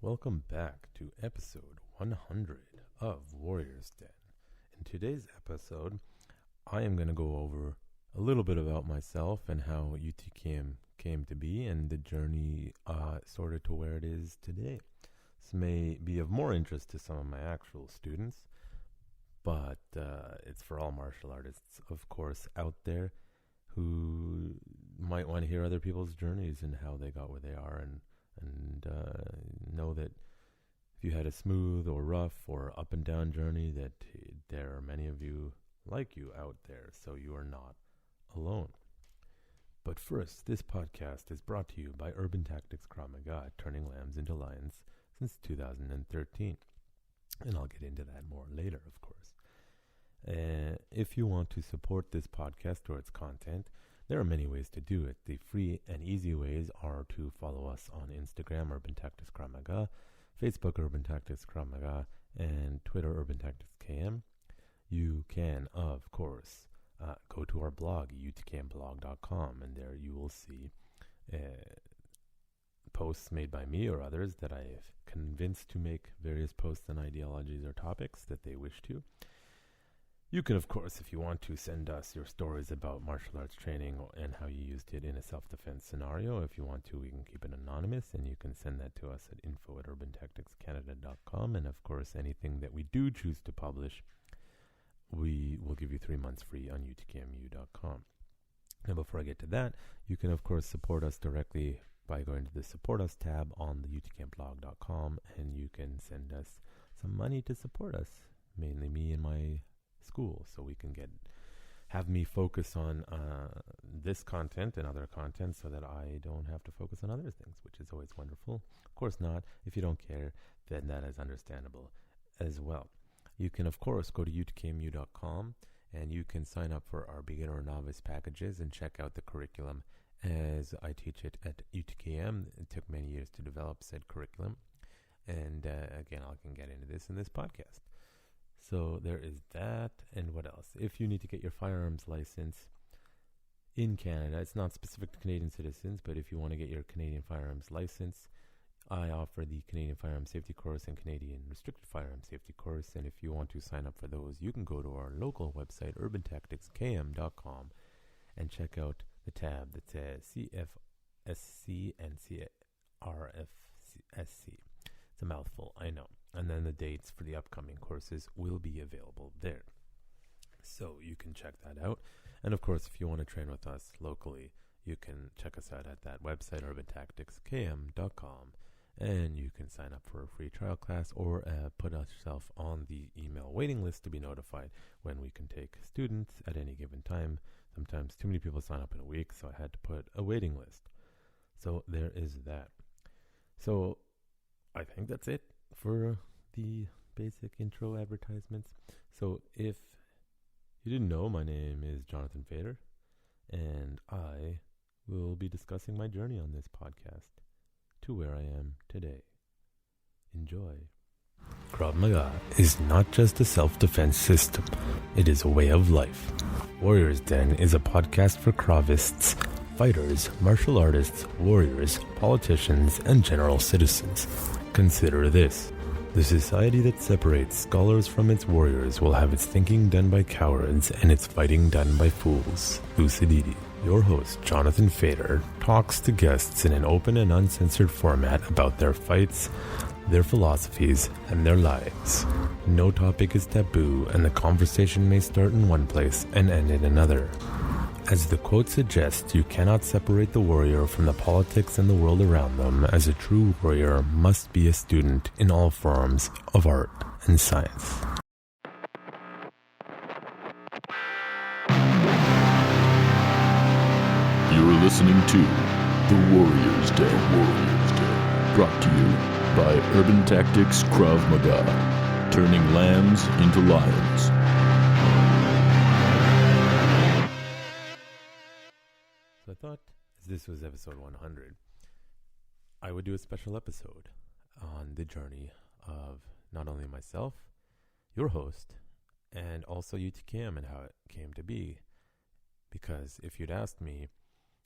Welcome back to episode 100 of Warrior's Den. In today's episode, I am going to go over a little bit about myself and how UTKM came to be and the journey sort of to where it is today. This may be of more interest to some of my actual students, but it's for all martial artists, of course, out there who might want to hear other people's journeys and how they got where they are and know that if you had a smooth or rough or up and down journey, that there are many of you like you out there, so you are not alone. But first, this podcast is brought to you by Urban Tactics Krav Maga, turning lambs into lions since 2013. And I'll get into that more later, of course. If you want to support this podcast or its content, there are many ways to do it. The free and easy ways are to follow us on Instagram, Urban Tactics Krav Maga, Facebook, Urban Tactics Krav Maga, and Twitter, Urban Tactics KM. You can, of course, go to our blog, utkmblog.com, and there you will see posts made by me or others that I have convinced to make various posts on ideologies or topics that they wish to. You can, of course, if you want to, send us your stories about martial arts training and how you used it in a self-defense scenario. If you want to, we can keep it anonymous, and you can send that to us at info@urbantacticscanada.com. And, of course, anything that we do choose to publish, we will give you 3 months free on utkmu.com. Now, before I get to that, you can, of course, support us directly by going to the Support Us tab on the utkmblog.com, and you can send us some money to support us, mainly me and my school, so we can have me focus on this content and other content so that I don't have to focus on other things, which is always wonderful. Of course not. If you don't care, then that is understandable as well. You can, of course, go to utkmu.com and you can sign up for our beginner and novice packages and check out the curriculum as I teach it at UTKM. It took many years to develop said curriculum, and again, I can get into this in this podcast. So there is that, and what else? If you need to get your firearms license in Canada, it's not specific to Canadian citizens, but if you want to get your Canadian firearms license, I offer the Canadian Firearms Safety Course and Canadian Restricted Firearms Safety Course, and if you want to sign up for those, you can go to our local website, urbantacticskm.com, and check out the tab that says CFSC and CRFSC. It's a mouthful, I know. And then the dates for the upcoming courses will be available there. So you can check that out. And of course, if you want to train with us locally, you can check us out at that website, urbantacticskm.com. And you can sign up for a free trial class or put yourself on the email waiting list to be notified when we can take students at any given time. Sometimes too many people sign up in a week, so I had to put a waiting list. So there is that. So I think that's it for the basic intro advertisements. So if you didn't know, my name is Jonathan Fader, and I will be discussing my journey on this podcast to where I am today. Enjoy. Krav Maga is not just a self-defense system, it is a way of life. Warrior's Den is a podcast for Kravists, fighters, martial artists, warriors, politicians, and general citizens. Consider this. The society that separates scholars from its warriors will have its thinking done by cowards and its fighting done by fools. Lucidity. Your host, Jonathan Fader, talks to guests in an open and uncensored format about their fights, their philosophies, and their lives. No topic is taboo, and the conversation may start in one place and end in another. As the quote suggests, you cannot separate the warrior from the politics and the world around them, as a true warrior must be a student in all forms of art and science. You're listening to The Warrior's Den. Brought to you by Urban Tactics Krav Maga, turning lambs into lions. So I thought, as this was episode 100, I would do a special episode on the journey of not only myself, your host, and also UTKM and how it came to be. Because if you'd asked me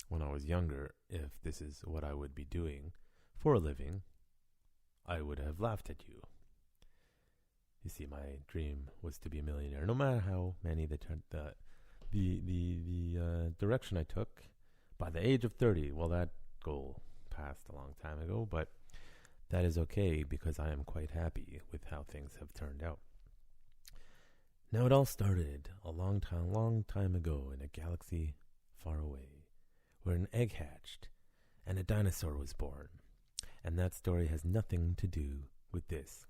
when I was younger if this is what I would be doing for a living, I would have laughed at you. You see, my dream was to be a millionaire. No matter how many the direction I took, by the age of 30, well, that goal passed a long time ago, but that is okay because I am quite happy with how things have turned out. Now, it all started a long time ago in a galaxy far away, where an egg hatched and a dinosaur was born. And that story has nothing to do with this.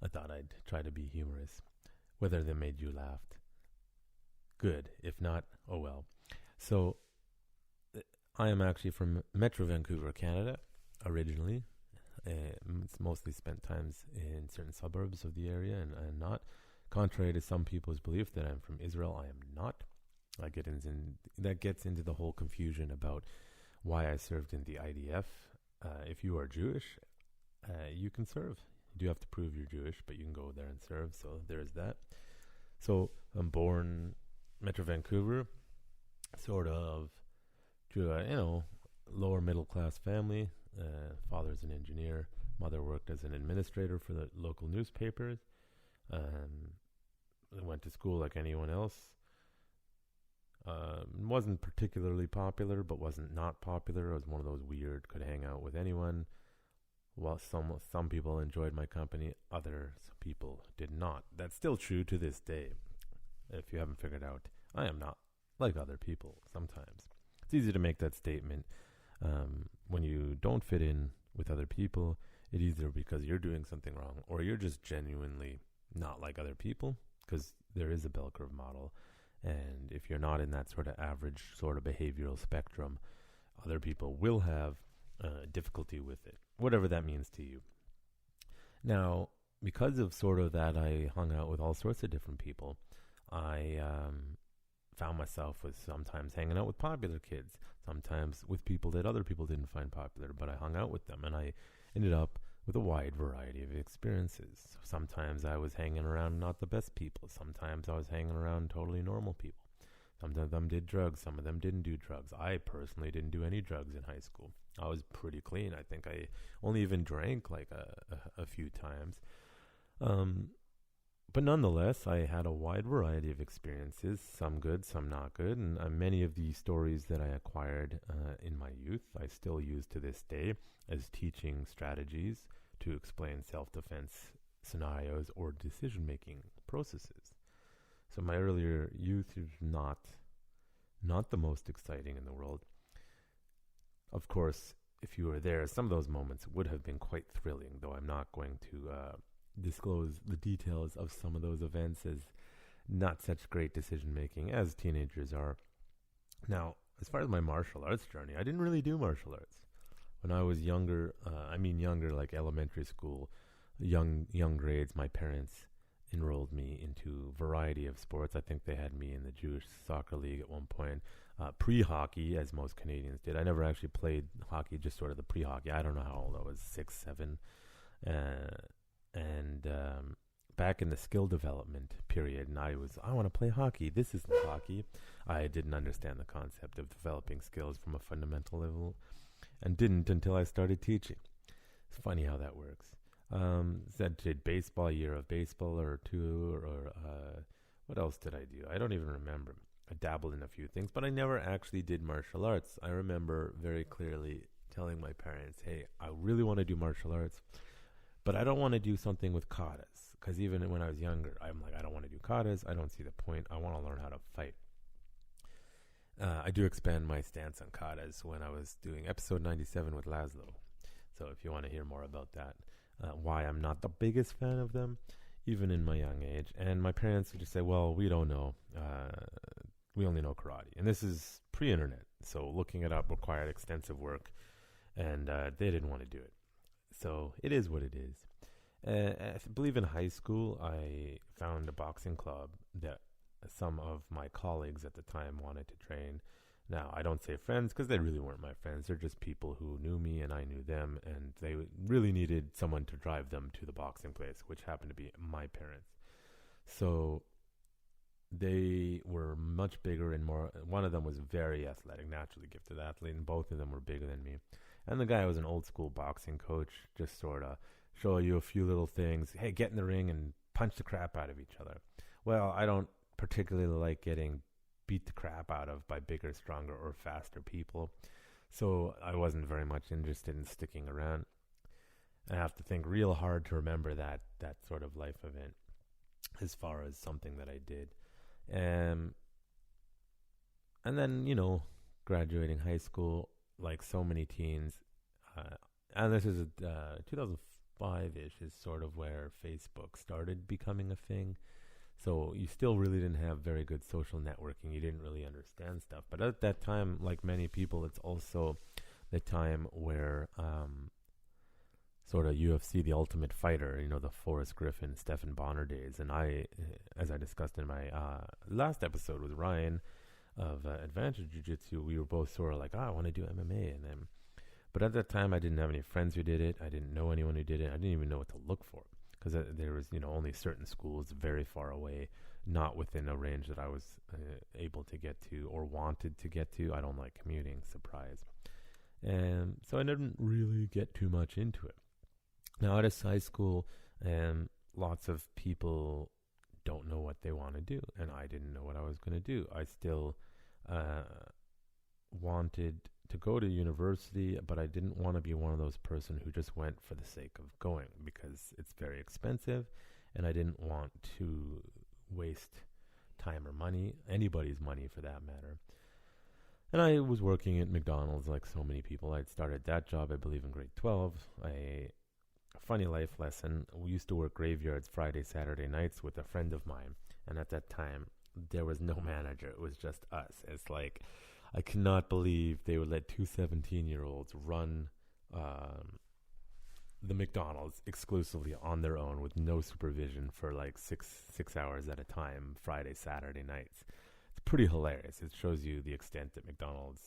I thought I'd try to be humorous. Whether that made you laugh, good. If not, oh well. So, I am actually from Metro Vancouver, Canada, originally. It's mostly spent times in certain suburbs of the area and not. Contrary to some people's belief that I'm from Israel, I am not. That gets into the whole confusion about why I served in the IDF. If you are Jewish, you can serve. You do have to prove you're Jewish, but you can go there and serve, so there's that. So I'm born Metro Vancouver, sort of to a, lower middle class family. Father's an engineer. Mother worked as an administrator for the local newspapers. Went to school like anyone else. Wasn't particularly popular, but wasn't not popular. I was one of those weird, could hang out with anyone. While some people enjoyed my company, other people did not. That's still true to this day. If you haven't figured out, I am not like other people sometimes. It's easy to make that statement. When you don't fit in with other people, it's either because you're doing something wrong or you're just genuinely not like other people, because there is a bell curve model. And if you're not in that sort of average sort of behavioral spectrum, other people will have difficulty with it, whatever that means to you. Now, because of sort of that, I hung out with all sorts of different people. I found myself with sometimes hanging out with popular kids, sometimes with people that other people didn't find popular, but I hung out with them, and I ended up with a wide variety of experiences. Sometimes I was hanging around not the best people. Sometimes I was hanging around totally normal people. Some of them did drugs. Some of them didn't do drugs. I personally didn't do any drugs in high school. I was pretty clean. I think I only even drank like a few times. But nonetheless, I had a wide variety of experiences, some good, some not good, and many of the stories that I acquired in my youth, I still use to this day as teaching strategies to explain self-defense scenarios or decision-making processes. So my earlier youth is not the most exciting in the world. Of course, if you were there, some of those moments would have been quite thrilling, though I'm not going to disclose the details of some of those events as not such great decision-making as teenagers are. Now, as far as my martial arts journey, I didn't really do martial arts. When I was younger, younger like elementary school, young grades, my parents enrolled me into a variety of sports. I think they had me in the Jewish soccer league at one point, pre-hockey, as most Canadians did. I never actually played hockey, just sort of the pre-hockey. I don't know how old I was, 6, 7. And back in the skill development period, and I want to play hockey. This isn't hockey. I didn't understand the concept of developing skills from a fundamental level, and didn't until I started teaching. It's funny how that works. Did baseball, a year of baseball or two, or what else did I do? I don't even remember. I dabbled in a few things, but I never actually did martial arts. I remember very clearly telling my parents, hey, I really want to do martial arts, but I don't want to do something with katas, because even when I was younger, I'm like, I don't want to do katas. I don't see the point. I want to learn how to fight. I do expand my stance on katas when I was doing episode 97 with Laszlo. So if you want to hear more about that, why I'm not the biggest fan of them, even in my young age. And my parents would just say, well, we don't know. We only know karate. And this is pre-internet, so looking it up required extensive work, and they didn't want to do it. So it is what it is. I believe in high school, I found a boxing club that some of my colleagues at the time wanted to train. Now, I don't say friends because they really weren't my friends. They're just people who knew me and I knew them, and they really needed someone to drive them to the boxing place, which happened to be my parents. So they were much bigger and more. One of them was very athletic, naturally gifted athlete, and both of them were bigger than me. And the guy was an old school boxing coach, just sort of show you a few little things. Hey, get in the ring and punch the crap out of each other. Well, I don't particularly like getting beat the crap out of by bigger, stronger, or faster people. So I wasn't very much interested in sticking around. I have to think real hard to remember that sort of life event as far as something that I did. And then, graduating high school, like so many teens, and this is 2005-ish is sort of where Facebook started becoming a thing. So you still really didn't have very good social networking. You didn't really understand stuff. But at that time, like many people, it's also the time where sort of UFC, The Ultimate Fighter, the Forrest Griffin, Stephen Bonner days. And I, as I discussed in my last episode with Ryan of Advantage Jiu-Jitsu, we were both sort of like, I want to do MMA. But at that time, I didn't have any friends who did it. I didn't know anyone who did it. I didn't even know what to look for. Because there was, only certain schools very far away, not within a range that I was able to get to or wanted to get to. I don't like commuting, surprise. And so I didn't really get too much into it. Now, out of high school, lots of people don't know what they want to do, and I didn't know what I was going to do. I still wanted to go to university, but I didn't want to be one of those person who just went for the sake of going, because it's very expensive, and I didn't want to waste time or money, anybody's money for that matter. And I was working at McDonald's like so many people. I'd started that job, I believe, in grade 12. A funny life lesson. We used to work graveyards Friday, Saturday nights with a friend of mine, and at that time, there was no manager. It was just us. It's like, I cannot believe they would let two 17-year-olds run the McDonald's exclusively on their own with no supervision for like six hours at a time, Friday, Saturday nights. It's pretty hilarious. It shows you the extent that McDonald's,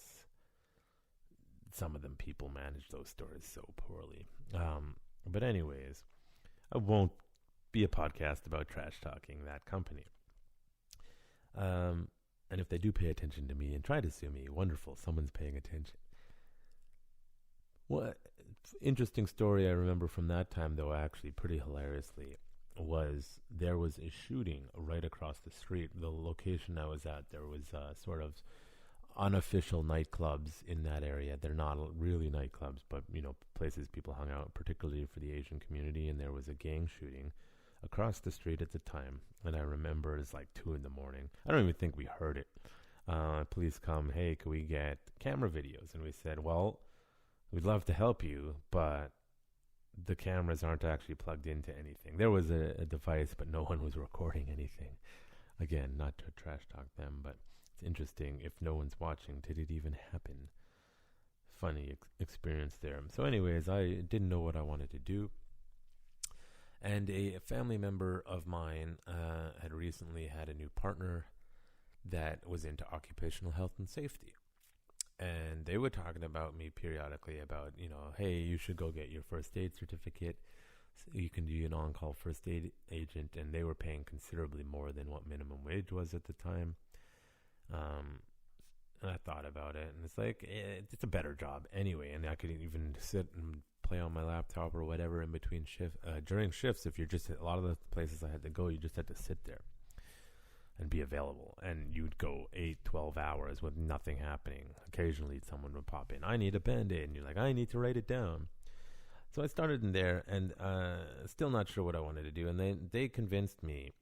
some of them people manage those stores so poorly. But anyways, I won't be a podcast about trash talking that company. And if they do pay attention to me and try to sue me, wonderful, someone's paying attention. What interesting story I remember from that time, though, actually pretty hilariously, was there was a shooting right across the street. The location I was at, there was sort of unofficial nightclubs in that area. They're not really nightclubs, but, places people hung out, particularly for the Asian community, and there was a gang shooting across the street at the time, and I remember it's like 2 a.m. I don't even think we heard it. Police come, hey, can we get camera videos? And we said, well, we'd love to help you, but the cameras aren't actually plugged into anything. There was a device, but no one was recording anything. Again, not to trash talk them, but it's interesting. If no one's watching, did it even happen? Funny experience there. So anyways, I didn't know what I wanted to do. And a family member of mine had recently had a new partner that was into occupational health and safety. And they were talking about me periodically about, hey, you should go get your first aid certificate. So you can be an on-call first aid agent. And they were paying considerably more than what minimum wage was at the time. And I thought about it, and it's like, it's a better job anyway. And I could even sit and play on my laptop or whatever in between during shifts. If you're just, a lot of the places I had to go, you just had to sit there and be available, and you'd go 8-12 hours with nothing happening. Occasionally someone would pop in, I need a band-aid, and you're like, I need to write it down. So I started in there, and still not sure what I wanted to do. And they convinced me,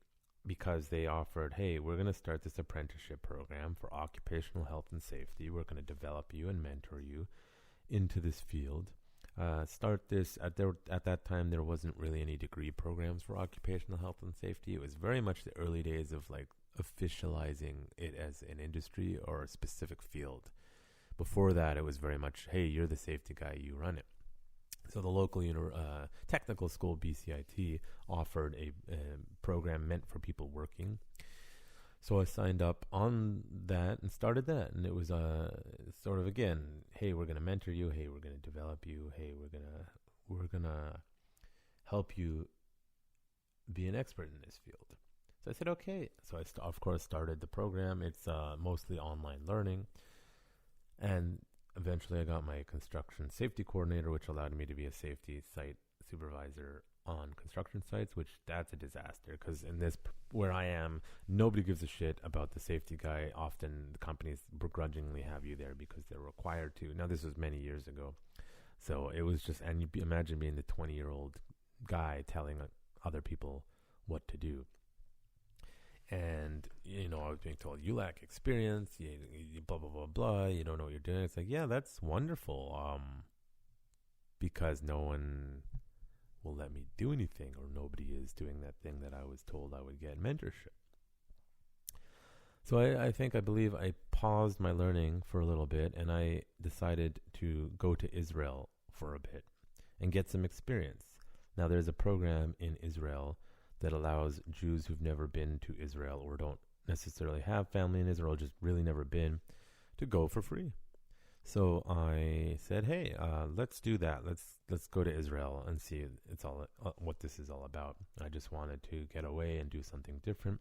because they offered, hey, we're going to start this apprenticeship program for occupational health and safety. We're going to develop you and mentor you into this field. Start this at that time. There wasn't really any degree programs for occupational health and safety. It was very much the early days of like officializing it as an industry or a specific field. Before that, it was very much, hey, you're the safety guy, you run it. So the local technical school, BCIT, offered a program meant for people working. So I signed up on that and started that. And it was sort of, again, hey, we're going to mentor you. Hey, we're going to develop you. Hey, we're gonna help you be an expert in this field. So I said, okay. So I, of course, started the program. It's mostly online learning. And eventually I got my construction safety coordinator, which allowed me to be a safety site supervisor on construction sites, which that's a disaster because in this where I am, nobody gives a shit about the safety guy. Often the companies begrudgingly have you there because they're required to. Now this was many years ago, so it was just, and imagine being the 20-year-old guy telling other people what to do. And, I was being told, you lack experience, you blah, blah, blah, blah, you don't know what you're doing. It's like, yeah, that's wonderful. Because no one will let me do anything, or nobody is doing that thing that I was told I would get mentorship. So I believe I paused my learning for a little bit, and I decided to go to Israel for a bit and get some experience. Now, there's a program in Israel that allows Jews who've never been to Israel or don't necessarily have family in Israel, just really never been, to go for free. So I said, hey, let's do that. Let's go to Israel and see it's all what this is all about. I just wanted to get away and do something different.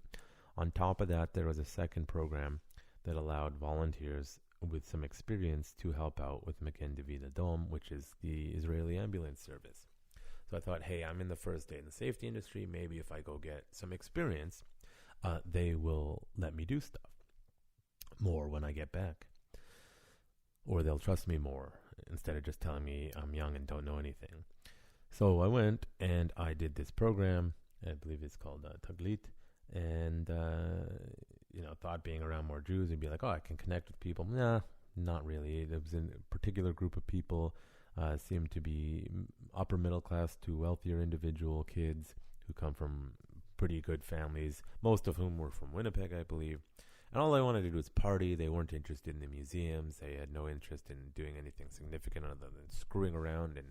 On top of that, there was a second program that allowed volunteers with some experience to help out with Magen David Adom, which is the Israeli ambulance service. So I thought, hey, I'm in the first day in the safety industry. Maybe if I go get some experience, they will let me do stuff more when I get back. Or they'll trust me more instead of just telling me I'm young and don't know anything. So I went and I did this program. I believe it's called Taglit. And, thought being around more Jews would be like, oh, I can connect with people. Nah, not really. There was a particular group of people seemed to be upper middle class to wealthier individual kids who come from pretty good families, most of whom were from Winnipeg, I believe. And all they wanted to do was party. They weren't interested in the museums. They had no interest in doing anything significant other than screwing around and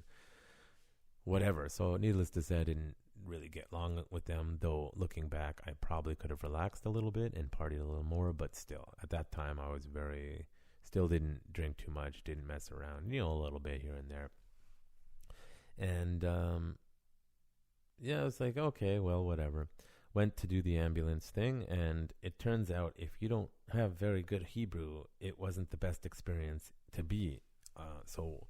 whatever. So needless to say, I didn't really get along with them, though looking back, I probably could have relaxed a little bit and partied a little more. But still, at that time, I was still didn't drink too much, didn't mess around, a little bit here and there. And, I was like, okay, well, whatever. Went to do the ambulance thing, and it turns out if you don't have very good Hebrew, it wasn't the best experience to be. So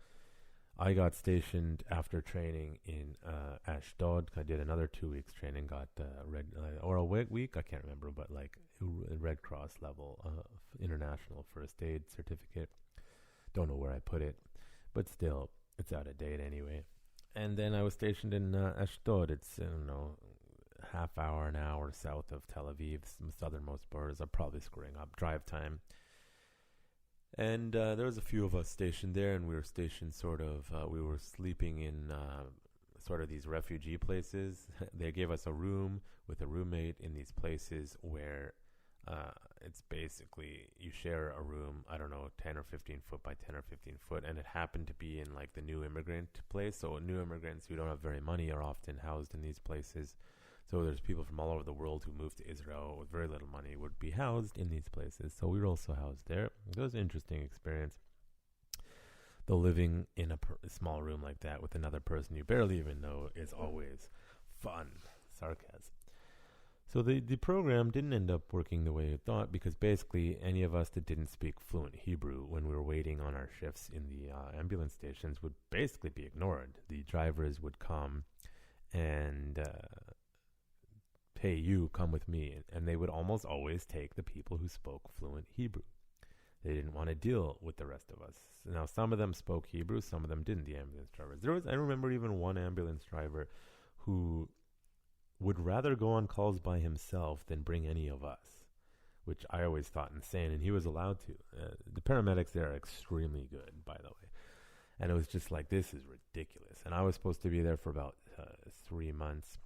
I got stationed after training in Ashdod. I did another 2 weeks training, got a week, I can't remember, but like a Red Cross level international first aid certificate. Don't know where I put it, but still, it's out of date anyway. And then I was stationed in Ashdod. It's, half hour, an hour south of Tel Aviv, some southernmost borders. I'm probably screwing up drive time. And there was a few of us stationed there, and we were stationed we were sleeping in sort of these refugee places. They gave us a room with a roommate in these places where it's basically you share a room, 10 or 15 foot by 10 or 15 foot, and it happened to be in like the new immigrant place. So new immigrants who don't have very money are often housed in these places. So there's people from all over the world who moved to Israel with very little money would be housed in these places. So we were also housed there. It was an interesting experience. Though living in a small room like that with another person you barely even know is always fun. Sarcasm. So the program didn't end up working the way it thought because basically any of us that didn't speak fluent Hebrew when we were waiting on our shifts in the ambulance stations would basically be ignored. The drivers would come and... hey, you come with me. And they would almost always take the people who spoke fluent Hebrew. They didn't want to deal with the rest of us. Now, some of them spoke Hebrew, some of them didn't, the ambulance drivers. I remember even one ambulance driver who would rather go on calls by himself than bring any of us, which I always thought insane, and he was allowed to. The paramedics there are extremely good, by the way. And it was just like, this is ridiculous. And I was supposed to be there for about 3 months.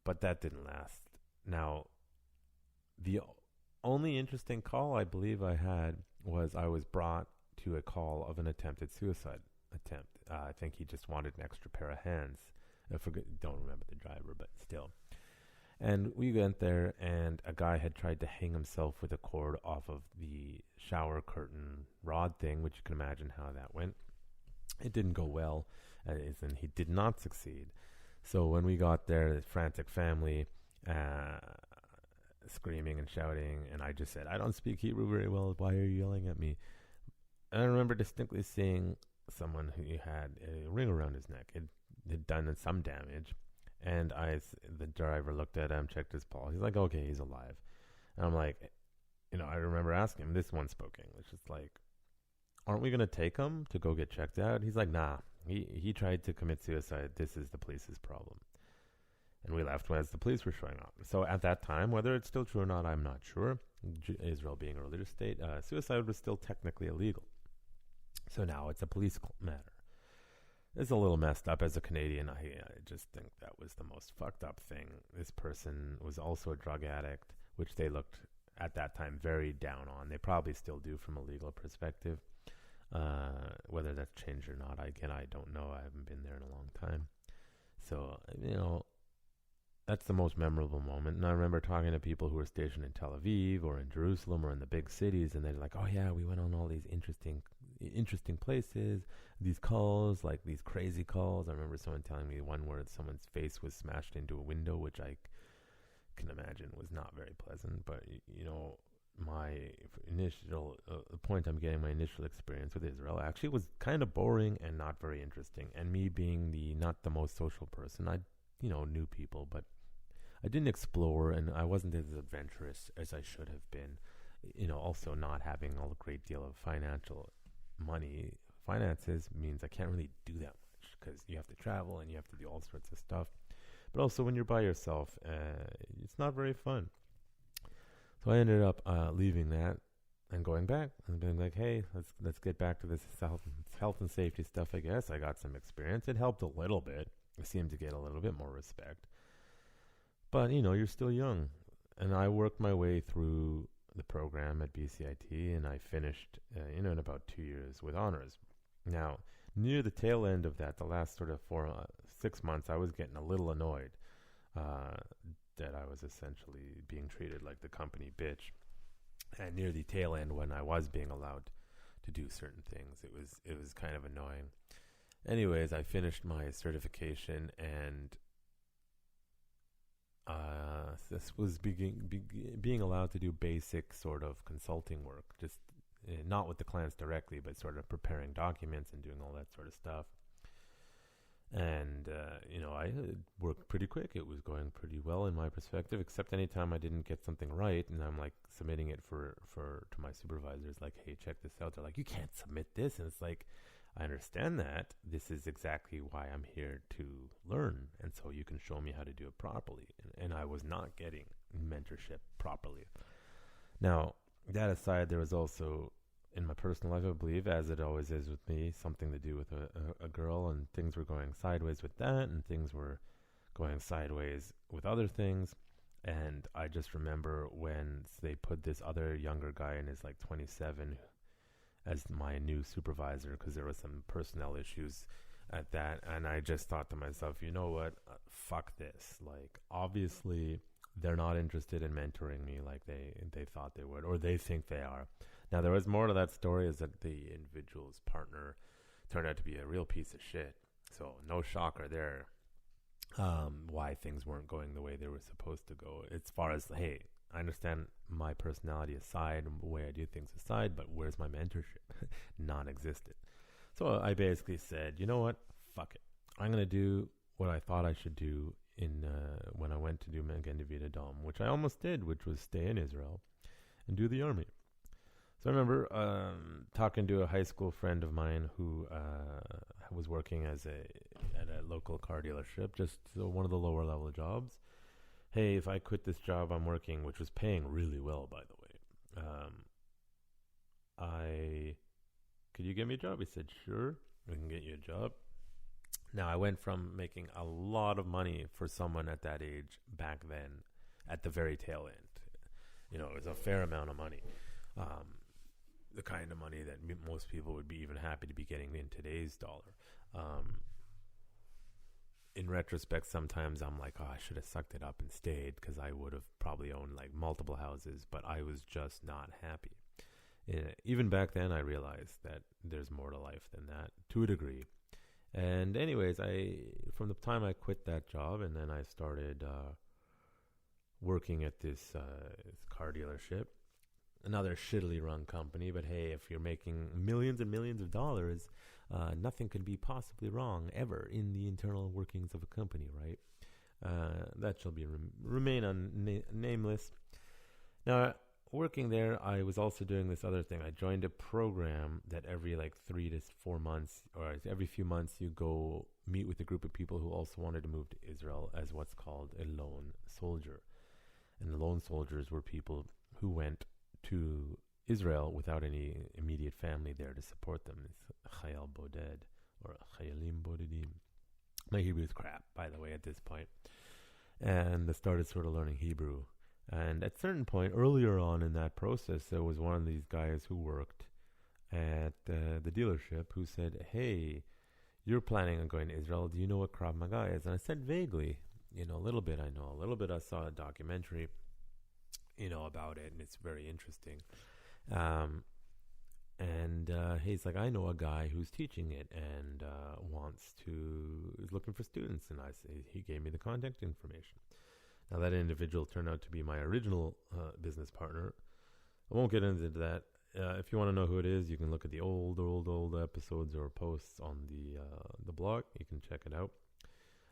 But that didn't last. Now, the only interesting call I believe I had was I was brought to a call of an attempted suicide attempt. I think he just wanted an extra pair of hands. Don't remember the driver, but still. And we went there, and a guy had tried to hang himself with a cord off of the shower curtain rod thing, which you can imagine how that went. It didn't go well, and he did not succeed. So when we got there, the frantic family, screaming and shouting, and I just said, I don't speak Hebrew very well. Why are you yelling at me? And I remember distinctly seeing someone who had a ring around his neck. It had done some damage. And the driver looked at him, checked his pulse. He's like, okay, he's alive. And I'm like, I remember asking him, this one spoke English. It's like, aren't we going to take him to go get checked out? He's like, nah, he tried to commit suicide. This is the police's problem. And we left as the police were showing up. So at that time, whether it's still true or not, I'm not sure. Israel being a religious state, suicide was still technically illegal. So now it's a police matter. It's a little messed up as a Canadian. I just think that was the most fucked up thing. This person was also a drug addict, which they looked at that time very down on. They probably still do from a legal perspective. Whether that's changed or not, I don't know. I haven't been there in a long time. So, that's the most memorable moment. And I remember talking to people who were stationed in Tel Aviv or in Jerusalem or in the big cities, and they're like, oh yeah, we went on all these interesting places, these calls, like these crazy calls. I remember someone telling me one where someone's face was smashed into a window, which I can imagine was not very pleasant. But, my initial, the point I'm getting, my initial experience with Israel actually was kind of boring and not very interesting. And me being not the most social person, I knew people, but I didn't explore, and I wasn't as adventurous as I should have been. Also not having a great deal of finances means I can't really do that much because you have to travel and you have to do all sorts of stuff. But also when you're by yourself, it's not very fun. So I ended up leaving that and going back and being like, hey, let's get back to this health and safety stuff. I guess I got some experience. It helped a little bit. I seemed to get a little bit more respect. But, you're still young. And I worked my way through the program at BCIT, and I finished, in about 2 years with honors. Now, near the tail end of that, the last sort of 6 months, I was getting a little annoyed that I was essentially being treated like the company bitch. And near the tail end, when I was being allowed to do certain things, it was kind of annoying. Anyways, I finished my certification, and this was being allowed to do basic sort of consulting work, just not with the clients directly, but sort of preparing documents and doing all that sort of stuff. And, I worked pretty quick. It was going pretty well in my perspective, except anytime I didn't get something right, and I'm like submitting it to my supervisors, like, hey, check this out. They're like, you can't submit this. And it's like, I understand that. This is exactly why I'm here to learn. And so you can show me how to do it properly. And I was not getting mentorship properly. Now, that aside, there was also, in my personal life, I believe, as it always is with me, something to do with a girl, and things were going sideways with that, and things were going sideways with other things. And I just remember when they put this other younger guy in his 27 as my new supervisor, because there was some personnel issues at that. And I just thought to myself, you know what? Fuck this. Obviously, they're not interested in mentoring me like they thought they would, or they think they are. Now, there was more to that story, is that the individual's partner turned out to be a real piece of shit. So no shocker there, why things weren't going the way they were supposed to go. As far as, hey, I understand my personality aside, and the way I do things aside, but where's my mentorship? Non-existent. So I basically said, you know what? Fuck it. I'm going to do what I thought I should do when I went to do Magen David Adom, which I almost did, which was stay in Israel and do the army. So I remember talking to a high school friend of mine who was working at a local car dealership, just one of the lower level jobs. Hey, if I quit this job I'm working, which was paying really well, by the way, could you get me a job? He said, sure, we can get you a job. Now, I went from making a lot of money for someone at that age back then, at the very tail end. It was a fair amount of money. The kind of money that most people would be even happy to be getting in today's dollar. In retrospect, sometimes I'm like, I should have sucked it up and stayed, because I would have probably owned multiple houses, but I was just not happy. Even back then, I realized that there's more to life than that, to a degree. And anyways, from the time I quit that job, and then I started working at this car dealership, another shittily run company. But hey, if you're making millions and millions of dollars, nothing could be possibly wrong ever in the internal workings of a company, right? That shall be remain nameless. Now, working there, I was also doing this other thing. I joined a program that every 3 to 4 months, or every few months, you go meet with a group of people who also wanted to move to Israel as what's called a lone soldier. And the lone soldiers were people who went to Israel without any immediate family there to support them. It's Chayal Boded or Chayalim Bodedim. My Hebrew is crap, by the way, at this point. And I started sort of learning Hebrew. And at a certain point, earlier on in that process, there was one of these guys who worked at the dealership who said, hey, you're planning on going to Israel. Do you know what Krav Maga is? And I said vaguely, a little bit I know. A little bit I saw a documentary, about it, and it's very interesting. And he's like, I know a guy who's teaching it and is looking for students. And he gave me the contact information. Now, that individual turned out to be my original business partner. I won't get into that. If you want to know who it is, you can look at the old episodes or posts on the blog. You can check it out.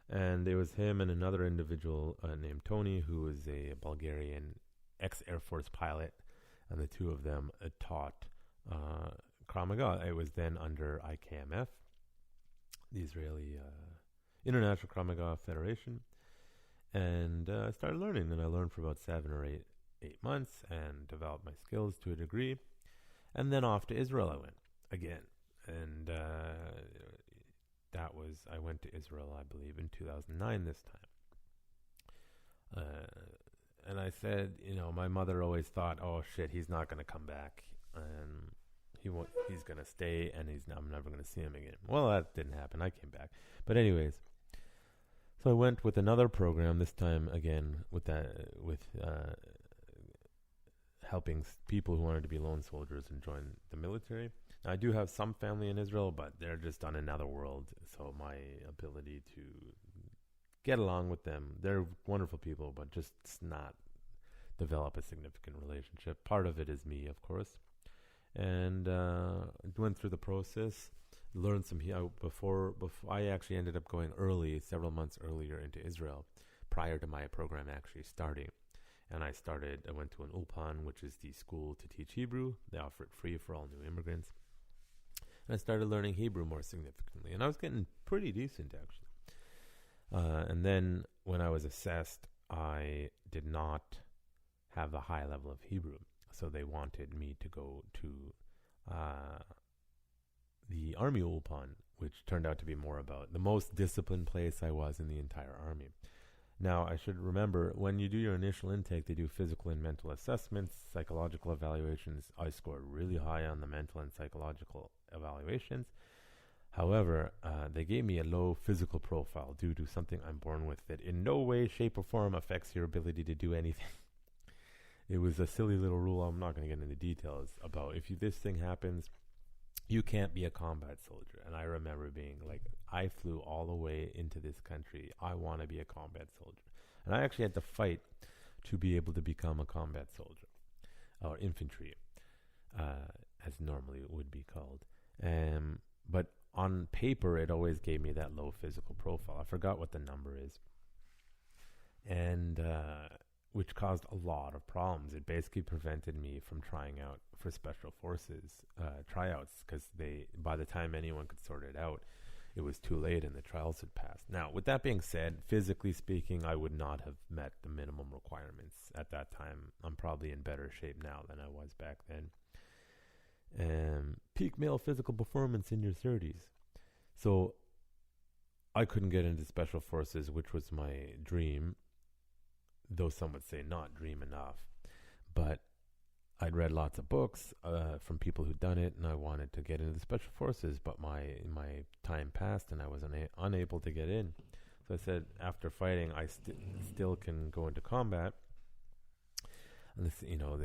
And it was him and another individual named Tony, who was a Bulgarian ex-Air Force pilot. And the two of them taught Krav Maga. It was then under IKMF, the Israeli International Krav Maga Federation. And I started learning, and I learned for about 7 or 8 months and developed my skills to a degree. And then off to Israel I went again. And I went to Israel, I believe, in 2009 this time. And I said, my mother always thought, oh shit, he's not going to come back. And he's going to stay, and I'm never going to see him again. Well, that didn't happen. I came back. But anyways, so I went with another program, this time again with helping people who wanted to be lone soldiers and join the military. Now, I do have some family in Israel, but they're just on another world. So my ability to get along with them, they're wonderful people, but just not develop a significant relationship. Part of it is me, of course. And went through the process. Learned some before I actually ended up going several months earlier into Israel, prior to my program actually starting. And I went to an Ulpan, which is the school to teach Hebrew. They offer it free for all new immigrants. And I started learning Hebrew more significantly. And I was getting pretty decent, actually. And then when I was assessed, I did not have a high level of Hebrew. So they wanted me to go to the Army Ulpan, which turned out to be more about the most disciplined place I was in the entire Army. Now, I should remember, when you do your initial intake, they do physical and mental assessments, psychological evaluations. I scored really high on the mental and psychological evaluations. However, they gave me a low physical profile due to something I'm born with that in no way, shape, or form affects your ability to do anything. It was a silly little rule. I'm not going to get into details about if this thing happens, you can't be a combat soldier. And I remember being like, I flew all the way into this country. I want to be a combat soldier. And I actually had to fight to be able to become a combat soldier, or infantry, as normally it would be called. But on paper, it always gave me that low physical profile. I forgot what the number is. And which caused a lot of problems. It basically prevented me from trying out for special forces tryouts, because by the time anyone could sort it out, it was too late and the trials had passed. Now, with that being said, physically speaking, I would not have met the minimum requirements at that time. I'm probably in better shape now than I was back then. Peak male physical performance in your 30s. So I couldn't get into special forces, which was my dream, though some would say not dream enough. But I'd read lots of books from people who'd done it, and I wanted to get into the special forces, but my time passed and I was unable to get in. So I said, after fighting, I still can go into combat. And they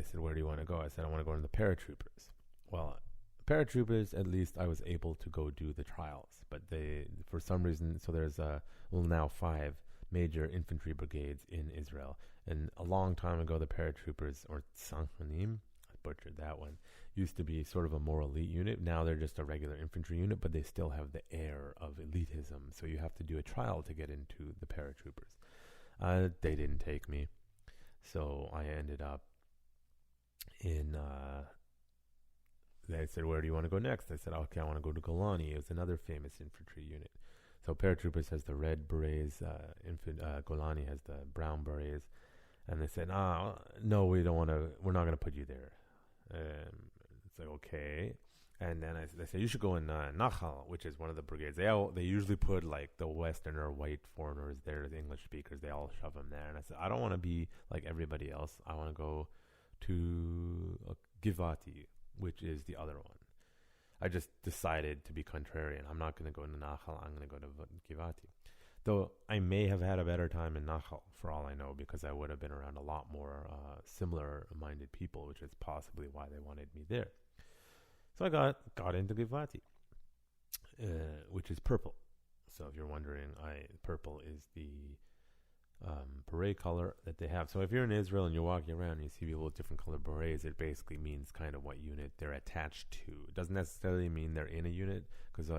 said, where do you want to go? I said, I want to go into the paratroopers. Well, paratroopers, at least I was able to go do the trials, but for some reason, so there's now 5 major infantry brigades in Israel. And a long time ago, the paratroopers, or Tzanchanim, just butchered that one. Used to be sort of a more elite unit. Now they're just a regular infantry unit, but they still have the air of elitism. So you have to do a trial to get into the paratroopers. They didn't take me. So I ended up in... they said, where do you want to go next? I said, okay, I want to go to Golani. It was another famous infantry unit. So paratroopers has the red berets. Golani has the brown berets. And they said, no, we don't want to. We're not going to put you there. It's like, okay. And then they said, you should go in Nachal, which is one of the brigades. They usually put like the Westerner white foreigners there, the English speakers. They all shove them there. And I said, I don't want to be like everybody else. I want to go to Givati, which is the other one. I just decided to be contrarian. I'm not going to go to Nachal. I'm going to go to Givati. Though I may have had a better time in Nachal, for all I know, because I would have been around a lot more similar-minded people, which is possibly why they wanted me there. So I got into Givati, which is purple. So if you're wondering, purple is the beret color that they have. So if you're in Israel and you're walking around and you see people with different colored berets, it basically means kind of what unit they're attached to. It doesn't necessarily mean they're in a unit, because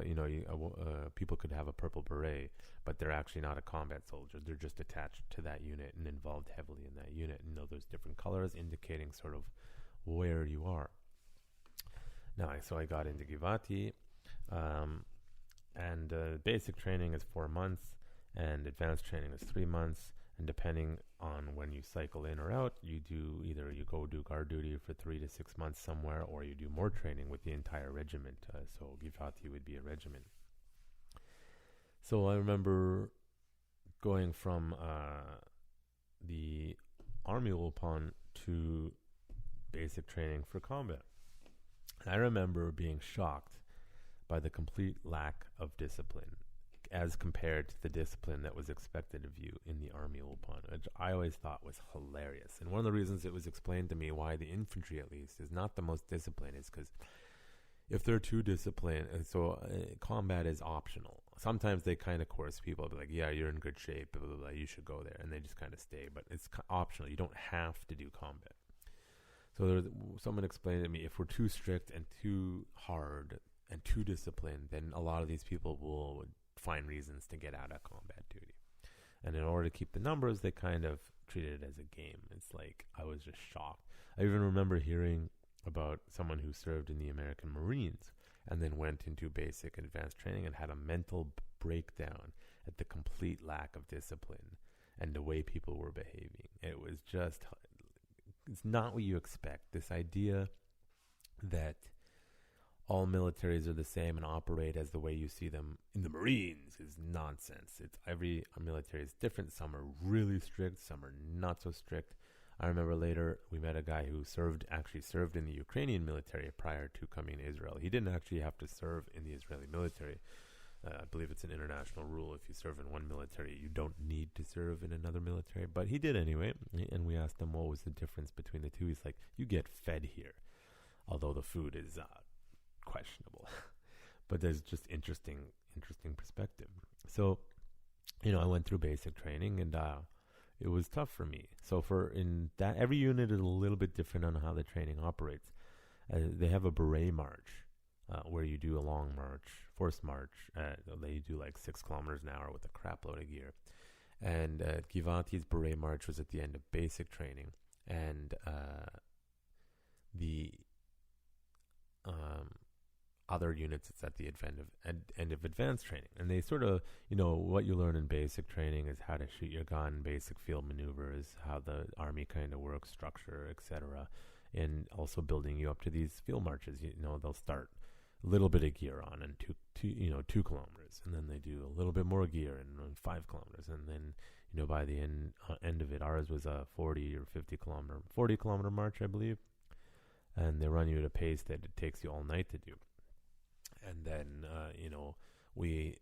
people could have a purple beret, but they're actually not a combat soldier. They're just attached to that unit and involved heavily in that unit. And there's different colors indicating sort of where you are. So I got into Givati, and basic training is 4 months, and advanced training is 3 months. And depending on when you cycle in or out, you go do guard duty for 3 to 6 months somewhere, or you do more training with the entire regiment. So Givati would be a regiment. So I remember going from the Army Ulpan to basic training for combat. I remember being shocked by the complete lack of discipline as compared to the discipline that was expected of you in the Army Ulpan, which I always thought was hilarious. And one of the reasons it was explained to me why the infantry, at least, is not the most disciplined is because if they're too disciplined, and so combat is optional. Sometimes they kind of coerce people, be like, yeah, you're in good shape, blah, blah, blah, you should go there. And they just kind of stay, but it's optional. You don't have to do combat. So someone explained to me, if we're too strict and too hard and too disciplined, then a lot of these people will find reasons to get out of combat duty. And in order to keep the numbers, they kind of treated it as a game. It's like, I was just shocked. I even remember hearing about someone who served in the American Marines and then went into basic and advanced training and had a mental breakdown at the complete lack of discipline and the way people were behaving. It was just, it's not what you expect. This idea that all militaries are the same and operate as the way you see them in the Marines is nonsense. It's every military is different. Some are really strict, some are not so strict. I remember later we met a guy who served in the Ukrainian military prior to coming to Israel. He didn't actually have to serve in the Israeli military. I believe it's an international rule. If you serve in one military, you don't need to serve in another military. But he did anyway. And we asked him what was the difference between the two. He's like, you get fed here, although the food is questionable. But there's just interesting perspective. So, I went through basic training and it was tough for me. So every unit is a little bit different on how the training operates. They have a beret march where you do a long march, forced march. They do like 6 kilometers an hour with a crap load of gear. And Givati's beret march was at the end of basic training. And the other units, it's at the end of advanced training. And they sort of, what you learn in basic training is how to shoot your gun, basic field maneuvers, how the army kind of works, structure, etc. And also building you up to these field marches. They'll start a little bit of gear on and 2 kilometers, and then they do a little bit more gear and 5 kilometers, and then by the end of it, ours was a 40 kilometer march, I believe, and they run you at a pace that it takes you all night to do. And then we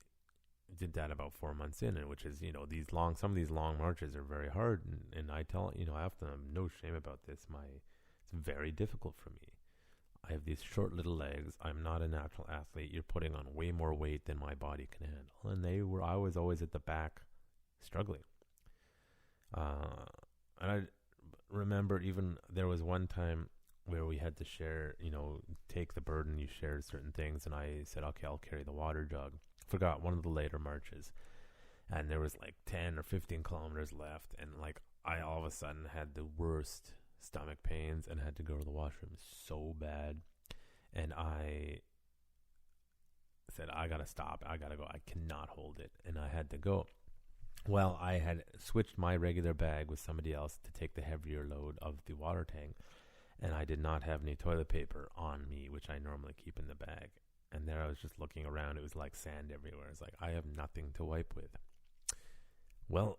did that about 4 months in, and which is some of these long marches are very hard, and I tell I have no shame about this. It's very difficult for me. I have these short little legs. I'm not a natural athlete. You're putting on way more weight than my body can handle. And I was always at the back struggling. And I remember even there was one time where we had to share, take the burden. You shared certain things, and I said, okay, I'll carry the water jug. Forgot one of the later marches, and there was like 10 or 15 kilometers left, and like I all of a sudden had the worst stomach pains and had to go to the washroom so bad, and I said, I gotta stop, I gotta go, I cannot hold it, and I had to go. Well, I had switched my regular bag with somebody else to take the heavier load of the water tank, and I did not have any toilet paper on me, which I normally keep in the bag. And there I was just looking around. It was like sand everywhere. It's like, I have nothing to wipe with. Well,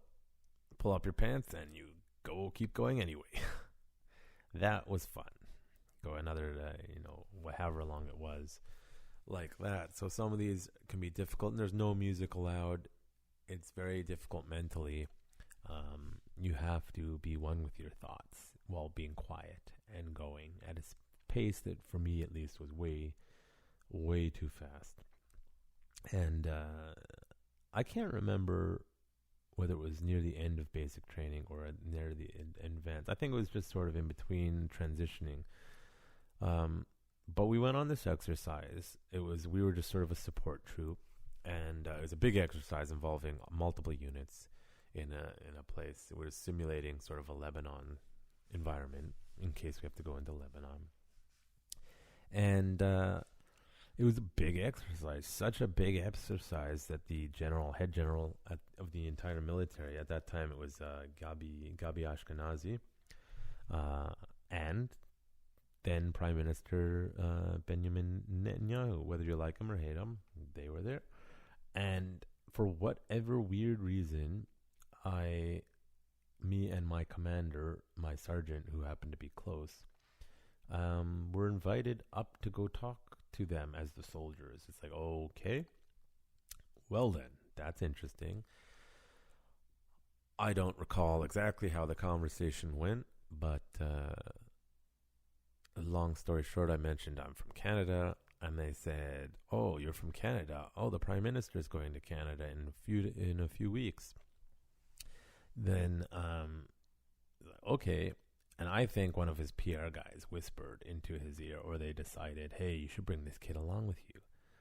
pull up your pants and you keep going anyway. That was fun. Go another, however long it was, like that. So some of these can be difficult, and there's no music allowed. It's very difficult mentally. You have to be one with your thoughts while being quiet and going at a pace that, for me at least, was way too fast. And I can't remember whether it was near the end of basic training or near the advanced. I think it was just sort of in between transitioning. But we went on this exercise. We were just sort of a support troop, and it was a big exercise involving multiple units in a place. We were simulating sort of a Lebanon environment in case we have to go into Lebanon. And it was a big exercise, such a big exercise that the head general of the entire military, at that time it was Gabi Ashkenazi, and then Prime Minister Benjamin Netanyahu, whether you like him or hate him, they were there. And for whatever weird reason, me and my commander, my sergeant, who happened to be close, were invited up to go talk to them as the soldiers. It's like, okay, well then, that's interesting. I don't recall exactly how the conversation went, but long story short, I mentioned I'm from Canada, and they said, "Oh, you're from Canada. Oh, the Prime Minister is going to Canada in a few weeks." Then, okay. And I think one of his PR guys whispered into his ear, or they decided, hey, you should bring this kid along with you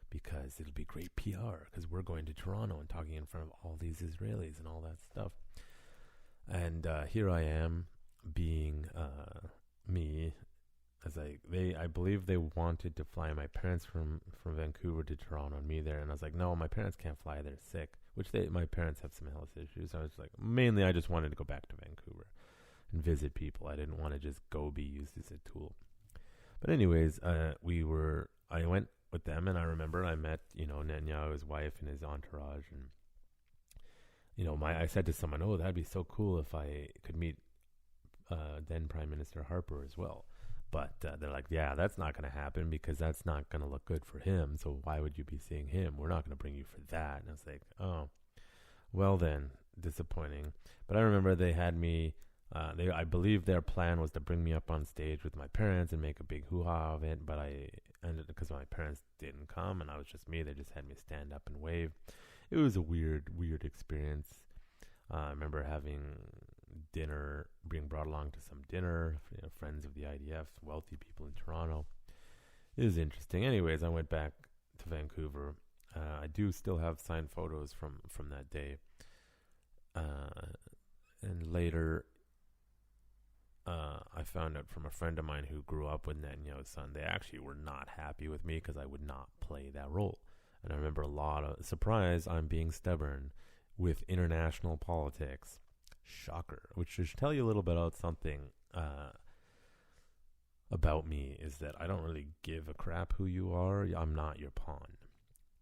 because it'll be great PR because we're going to Toronto and talking in front of all these Israelis and all that stuff. And here I am being me, as I believe they wanted to fly my parents from Vancouver to Toronto and me there. And I was like, no, my parents can't fly. They're sick, which my parents have some health issues. I was like, mainly I just wanted to go back to Vancouver and visit people. I didn't want to just go be used as a tool. But anyways, I went with them, and I remember I met, Netanyahu's wife and his entourage, and I said to someone, oh, that'd be so cool if I could meet then Prime Minister Harper as well. But they're like, yeah, that's not going to happen because that's not going to look good for him. So why would you be seeing him? We're not going to bring you for that. And I was like, oh, well then, disappointing. But I remember they had me. I believe their plan was to bring me up on stage with my parents and make a big hoo-ha of it, but I ended because my parents didn't come and I was just me. They just had me stand up and wave. It was a weird experience. I remember having dinner, being brought along to some dinner, friends of the IDF, wealthy people in Toronto. It was interesting. Anyways, I went back to Vancouver. I do still have signed photos from that day. And later, I found out from a friend of mine who grew up with Netanyahu's son, they actually were not happy with me because I would not play that role. And I remember a lot of surprise, I'm being stubborn with international politics. Shocker. Which should tell you a little bit about something about me, is that I don't really give a crap who you are. I'm not your pawn.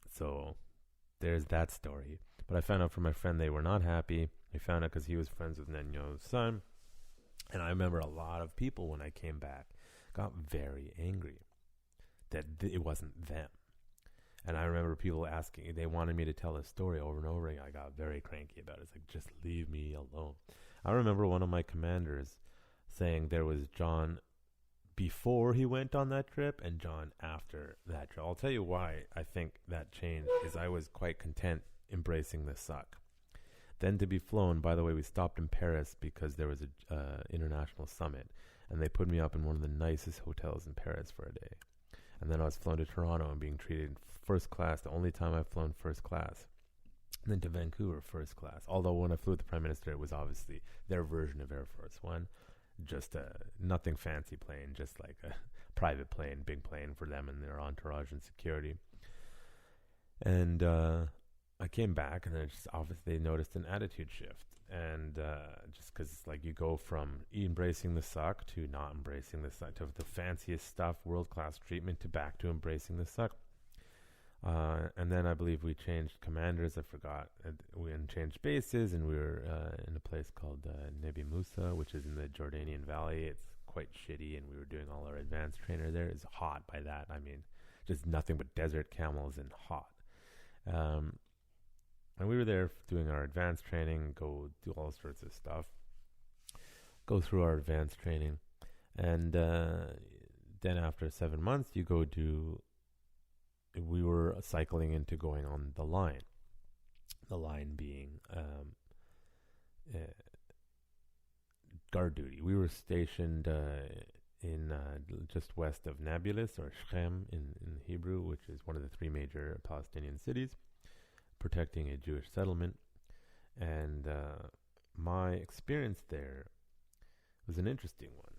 So there's that story. But I found out from my friend they were not happy. They found out because he was friends with Netanyahu's son. And I remember a lot of people, when I came back, got very angry that it wasn't them. And I remember people asking, they wanted me to tell a story over and over again. I got very cranky about it. It's like, just leave me alone. I remember one of my commanders saying there was John before he went on that trip and John after that trip. I'll tell you why I think that changed, is I was quite content embracing the suck. Then to be flown, by the way, we stopped in Paris because there was a international summit. And they put me up in one of the nicest hotels in Paris for a day. And then I was flown to Toronto and being treated first class, the only time I've flown first class. And then to Vancouver, first class. Although when I flew with the Prime Minister, it was obviously their version of Air Force One. Just a nothing fancy plane, just like a private plane, big plane for them and their entourage and security. And I came back, and then just obviously noticed an attitude shift. And just because like you go from embracing the suck to not embracing the suck, to the fanciest stuff, world-class treatment, to back to embracing the suck. And then I believe we changed commanders. I forgot. We changed bases, and we were in a place called Nebi Musa, which is in the Jordanian Valley. It's quite shitty, and we were doing all our advanced trainer there. It's hot by that. I mean, just nothing but desert camels and hot. And we were there doing our advanced training, go do all sorts of stuff, go through our advanced training. And then after 7 months, you go do, we were cycling into going on the line being guard duty. We were stationed in just west of Nablus, or Shechem in Hebrew, which is one of the three major Palestinian cities, protecting a Jewish settlement. And my experience there was an interesting one.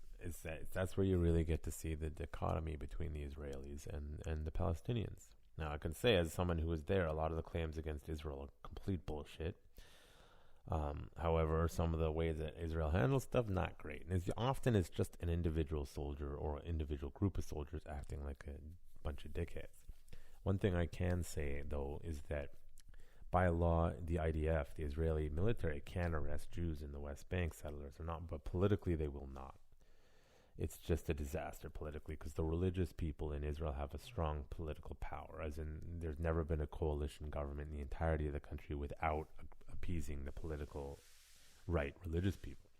That's where you really get to see the dichotomy between the Israelis and the Palestinians. Now, I can say, as someone who was there, a lot of the claims against Israel are complete bullshit. However, some of the ways that Israel handles stuff, not great. And often it's just an individual soldier or an individual group of soldiers acting like a bunch of dickheads. One thing I can say, though, is that by law, the IDF, the Israeli military, can arrest Jews in the West Bank settlers or not, but politically they will not. It's just a disaster politically, because the religious people in Israel have a strong political power, as in there's never been a coalition government in the entirety of the country without appeasing the political right religious people.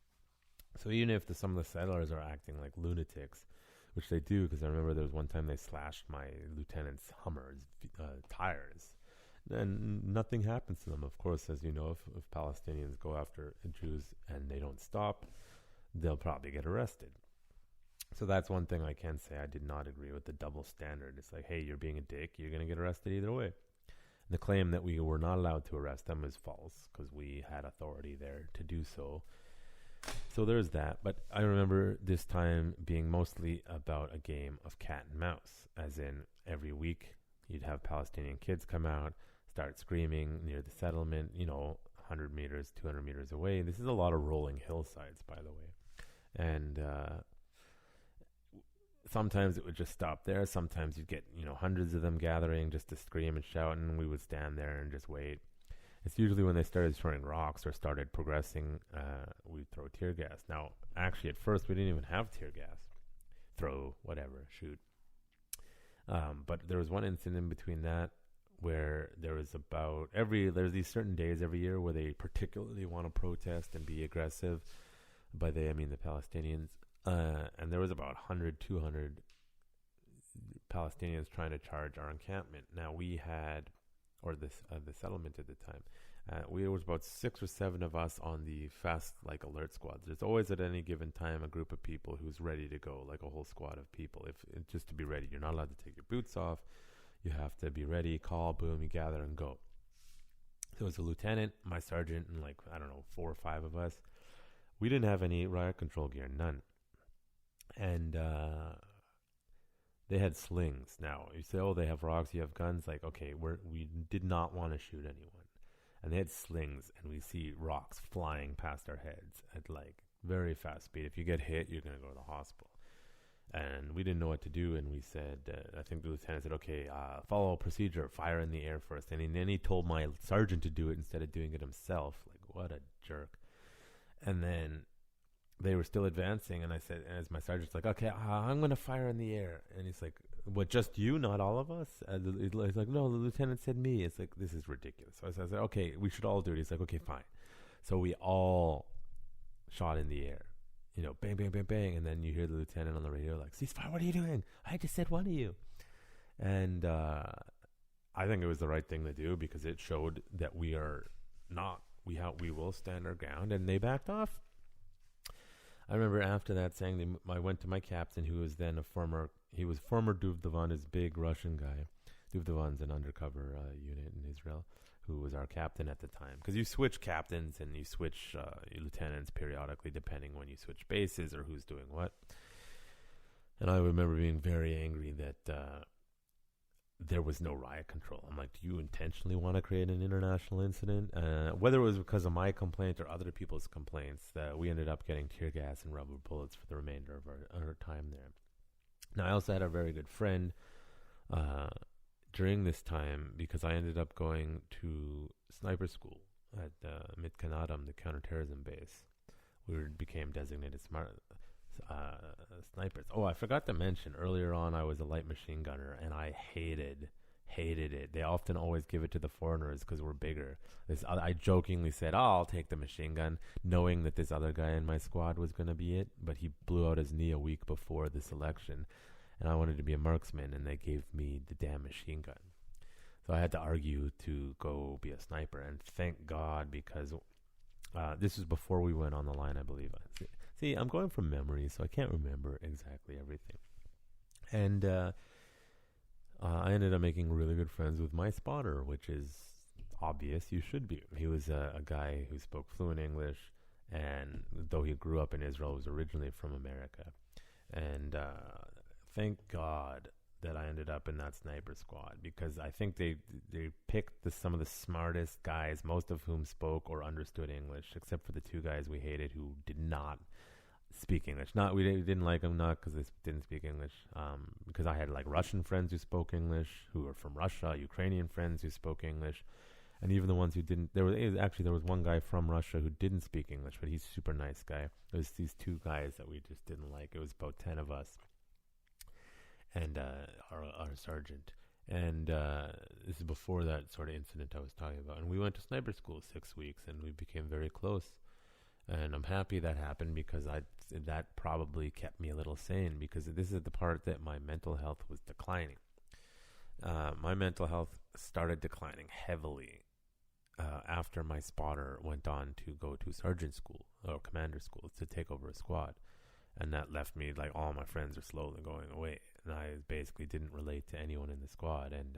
So even if some of the settlers are acting like lunatics, which they do, because I remember there was one time they slashed my lieutenant's Hummer's tires, then nothing happens to them. Of course, as you know, if Palestinians go after Jews and they don't stop, they'll probably get arrested. So that's one thing I can say. I did not agree with the double standard. It's like, hey, you're being a dick, you're going to get arrested either way. The claim that we were not allowed to arrest them is false, because we had authority there to do so. So there's that. But I remember this time being mostly about a game of cat and mouse, as in every week you'd have Palestinian kids come out, start screaming near the settlement, 100 meters, 200 meters away. This is a lot of rolling hillsides, by the way. And sometimes it would just stop there. Sometimes you'd get, hundreds of them gathering just to scream and shout, and we would stand there and just wait. It's usually when they started throwing rocks or started progressing, we'd throw tear gas. Now, actually, at first, we didn't even have tear gas. Throw, whatever, shoot. But there was one incident between that where there was there's these certain days every year where they particularly want to protest and be aggressive. By they, I mean the Palestinians. And there was about 100, 200 Palestinians trying to charge our encampment. Now we had, or the settlement at the time, there was about 6 or 7 of us on the fast alert squads. There's always at any given time a group of people who's ready to go, like a whole squad of people. Just to be ready, you're not allowed to take your boots off. You have to be ready. Call, boom, you gather and go. So it was a lieutenant, my sergeant, and 4 or 5 of us. We didn't have any riot control gear, none. And they had slings. Now, you say, oh, they have rocks, you have guns. Okay, we did not want to shoot anyone. And they had slings, and we see rocks flying past our heads at very fast speed. If you get hit, you're going to go to the hospital. And we didn't know what to do, and we said, I think the lieutenant said, okay, follow procedure, fire in the air first. And then he told my sergeant to do it instead of doing it himself. What a jerk. And then they were still advancing, and I said, as my sergeant's okay, I'm going to fire in the air. And he's like, what, just you, not all of us? He's like, no, the lieutenant said me. It's this is ridiculous. So I said, okay, we should all do it. He's like, okay, fine. So we all shot in the air, bang, bang, bang, bang. And then you hear the lieutenant on the radio ceasefire, what are you doing? I just said one of you. And I think it was the right thing to do, because it showed that we are not, we will stand our ground, and they backed off. I remember after that saying I went to my captain, who was then former Duvdevan, this big Russian guy. Duvdevan's an undercover unit in Israel, who was our captain at the time. Because you switch captains and you switch lieutenants periodically, depending when you switch bases or who's doing what. And I remember being very angry that there was no riot control. I'm like, do you intentionally want to create an international incident? Whether it was because of my complaint or other people's complaints, that we ended up getting tear gas and rubber bullets for the remainder of our time there. Now, I also had a very good friend during this time, because I ended up going to sniper school at Mitkanadam, the counterterrorism base. We became designated snipers. Oh, I forgot to mention, earlier on I was a light machine gunner, and I hated it. They often always give it to the foreigners because we're bigger. I jokingly said, I'll take the machine gun, knowing that this other guy in my squad was going to be it, but he blew out his knee a week before the selection, and I wanted to be a marksman, and they gave me the damn machine gun. So I had to argue to go be a sniper, and thank God, because this was before we went on the line, I believe. See, I'm going from memory, so I can't remember exactly everything. And I ended up making really good friends with my spotter, which is obvious. You should be. He was a guy who spoke fluent English, and though he grew up in Israel, was originally from America. And thank God that I ended up in that sniper squad, because I think they picked some of the smartest guys, most of whom spoke or understood English, except for the two guys we hated who did not speak English. We didn't like them, not because they didn't speak English, because I had like Russian friends who spoke English, who were from Russia, Ukrainian friends who spoke English, and even the ones who didn't. There was one guy from Russia who didn't speak English, but he's a super nice guy. There was these two guys that we just didn't like. It was about 10 of us, and our sergeant. And this is before that sort of incident I was talking about. And we went to sniper school 6 weeks, and we became very close. And I'm happy that happened, because that probably kept me a little sane, because this is the part that my mental health was declining. My mental health started declining heavily after my spotter went on to go to sergeant school or commander school to take over a squad. And that left me, like, all my friends are slowly going away. And I basically didn't relate to anyone in the squad. And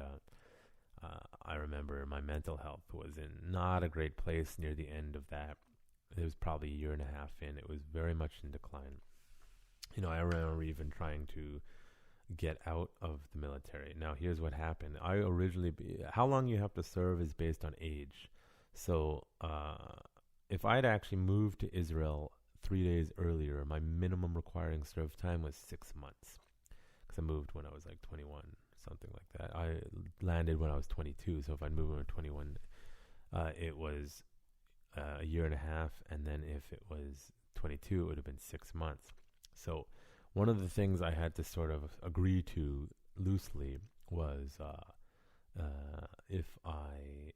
I remember my mental health was in not a great place near the end of that. It was probably a year and a half in. It was very much in decline. I remember even trying to get out of the military. Now, here's what happened. How long you have to serve is based on age. So if I'd actually moved to Israel 3 days earlier, my minimum requiring serve time was 6 months. Because I moved when I was like 21, something like that. I landed when I was 22. So if I'd moved when I was 21, it was a year and a half, and then if it was 22, it would have been 6 months. So one of the things I had to sort of agree to loosely was if I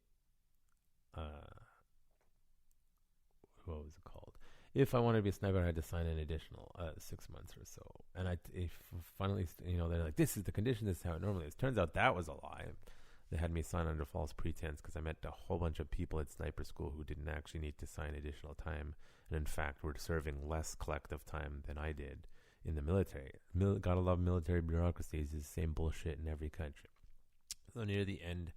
what was it called? If I wanted to be a sniper, I had to sign an additional 6 months or so. And finally, they're like, this is the condition, this is how it normally is. Turns out that was a lie. They had me sign under false pretense, because I met a whole bunch of people at sniper school who didn't actually need to sign additional time, and in fact were serving less collective time than I did in the military. Gotta love military bureaucracies. It's the same bullshit in every country. So near the end,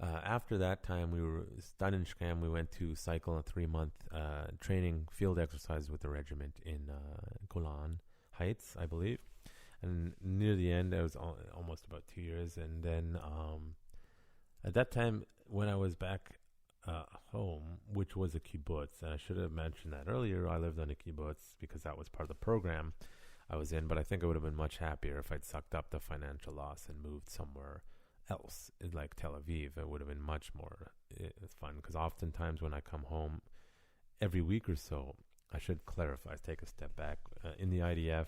after that time, we were done in Shkam. We went to cycle a 3-month training field exercise with the regiment in Golan Heights, I believe. And near the end, it was almost about 2 years. And then at that time, when I was back home, which was a kibbutz, and I should have mentioned that earlier, I lived on a kibbutz because that was part of the program I was in. But I think I would have been much happier if I'd sucked up the financial loss and moved somewhere else, like Tel Aviv. It would have been much more fun, because oftentimes when I come home every week or so, I should clarify, take a step back. In the IDF,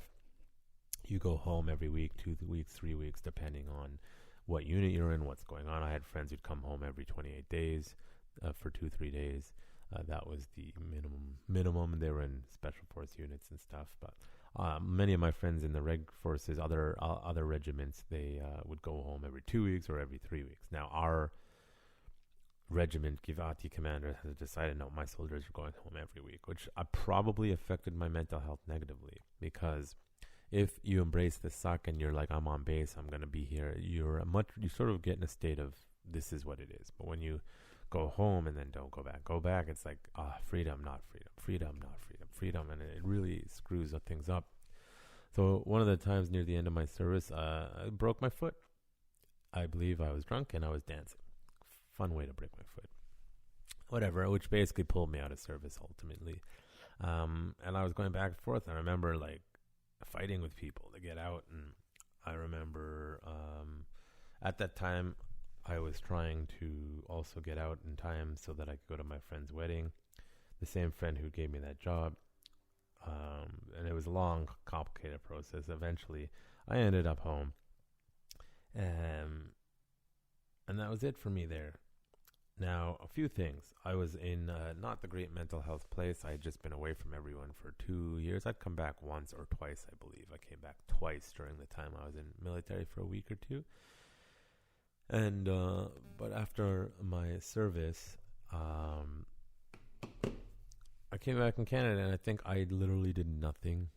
you go home every week, 2 weeks, 3 weeks, depending on what unit you're in, what's going on. I had friends who'd come home every 28 days for 2-3 days. That was the minimum. They were in special force units and stuff. But many of my friends in the reg forces, other regiments, they would go home every 2 weeks or every 3 weeks. Now, our regiment Givati commander has decided, no, my soldiers are going home every week, which probably affected my mental health negatively, because if you embrace the suck and you're like, I'm on base, I'm going to be here, you sort of get in a state of, this is what it is. But when you go home and then don't go back, it's like, freedom, not freedom, freedom, not freedom, freedom. And it really screws things up. So one of the times near the end of my service, I broke my foot. I believe I was drunk and I was dancing. Fun way to break my foot. Whatever, which basically pulled me out of service ultimately. And I was going back and forth. I remember like fighting with people to get out. And I remember at that time, I was trying to also get out in time so that I could go to my friend's wedding. The same friend who gave me that job. And it was a long, complicated process. Eventually, I ended up home. And that was it for me there. Now, a few things. I was in not the great mental health place. I had just been away from everyone for 2 years. I'd come back once or twice, I believe. I came back twice during the time I was in military for a week or two. And but after my service, I came back in Canada, and I think I literally did nothing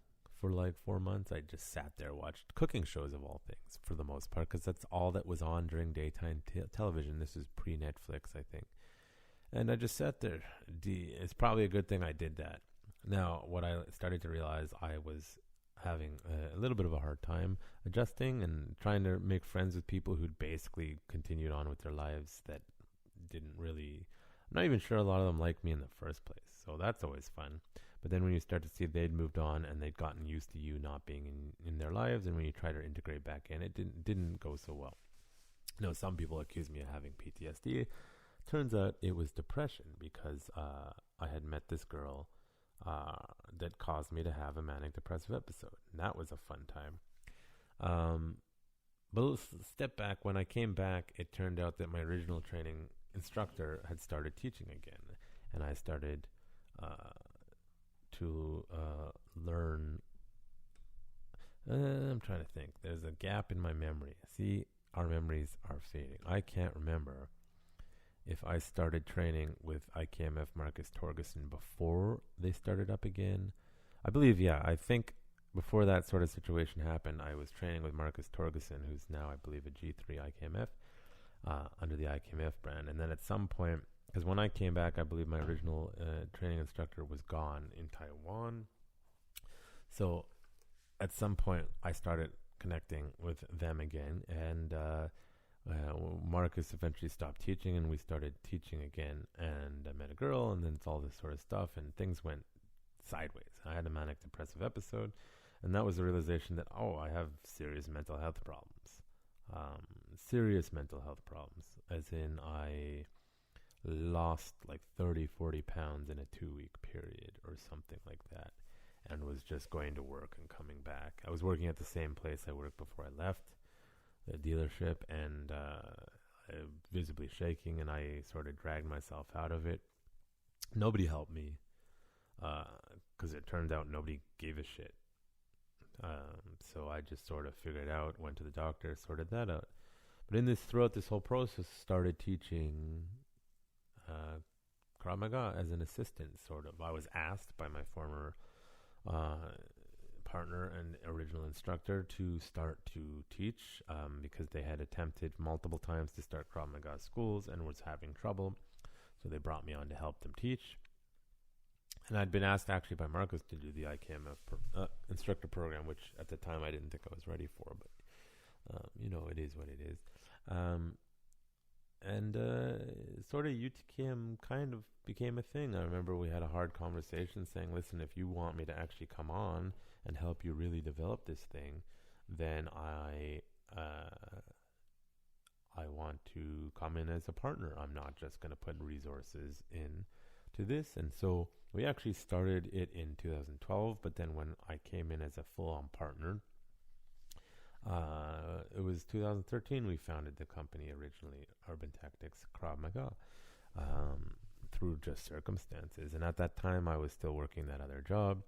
for like 4 months. I just sat there, watched cooking shows of all things for the most part, because that's all that was on during daytime television. This is pre-Netflix, I think. And I just sat there. It's probably a good thing I did that. Now, what I started to realize, I was having a little bit of a hard time adjusting and trying to make friends with people who'd basically continued on with their lives that didn't really, I'm not even sure a lot of them liked me in the first place. So that's always fun. But then when you start to see they'd moved on and they'd gotten used to you not being in their lives, and when you try to integrate back in, it didn't go so well. You know, some people accuse me of having PTSD. Turns out it was depression, because I had met this girl that caused me to have a manic depressive episode. And that was a fun time. But let's step back. When I came back, it turned out that my original training instructor had started teaching again. And I started to learn. I'm trying to think. There's a gap in my memory. See, our memories are fading. I can't remember if I started training with IKMF Marcus Torgerson before they started up again. I believe, yeah. I think before that sort of situation happened, I was training with Marcus Torgerson, who's now, I believe, a G3 IKMF, under the IKMF brand. And then at some point, because when I came back, I believe my original training instructor was gone in Taiwan. So at some point, I started connecting with them again, and Marcus eventually stopped teaching, and we started teaching again, and I met a girl, and then it's all this sort of stuff, and things went sideways. I had a manic depressive episode, and that was the realization that, I have serious mental health problems. Serious mental health problems, as in I lost like 30-40 pounds in a 2-week period or something like that, and was just going to work and coming back. I was working at the same place I worked before I left the dealership, and visibly shaking, and I sort of dragged myself out of it. Nobody helped me, because it turned out nobody gave a shit. So I just sort of figured it out, went to the doctor, sorted that out. But throughout this whole process, started teaching Krav Maga as an assistant, sort of. I was asked by my former partner and original instructor to start to teach, because they had attempted multiple times to start Krav Maga schools and was having trouble. So they brought me on to help them teach. And I'd been asked actually by Marcus to do the IKMF instructor program, which at the time I didn't think I was ready for, but it is what it is. And sort of UTKM kind of became a thing. I remember we had a hard conversation saying, listen, if you want me to actually come on and help you really develop this thing, then I want to come in as a partner. I'm not just going to put resources in to this. And so we actually started it in 2012, but then when I came in as a full-on partner, it was 2013 we founded the company originally, Urban Tactics Krav Maga, through just circumstances. And at that time, I was still working that other job,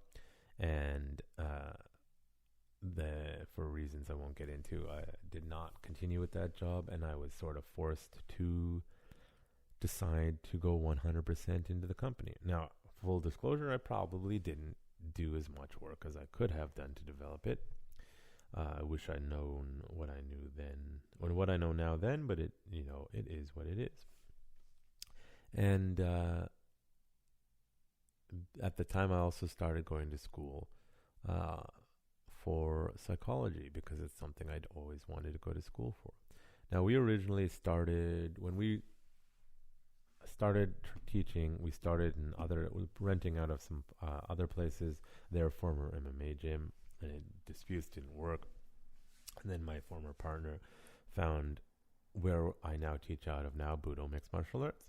and for reasons I won't get into, I did not continue with that job, and I was sort of forced to decide to go 100% into the company. Now, full disclosure, I probably didn't do as much work as I could have done to develop it. I wish I'd known what I knew then, or what I know now then, but it is what it is. And at the time, I also started going to school for psychology because it's something I'd always wanted to go to school for. Now, we originally started, when we started teaching, we started renting out of some other places, their former MMA gym, and disputes didn't work. And then my former partner found where I now teach out of now, Budo Mixed Martial Arts,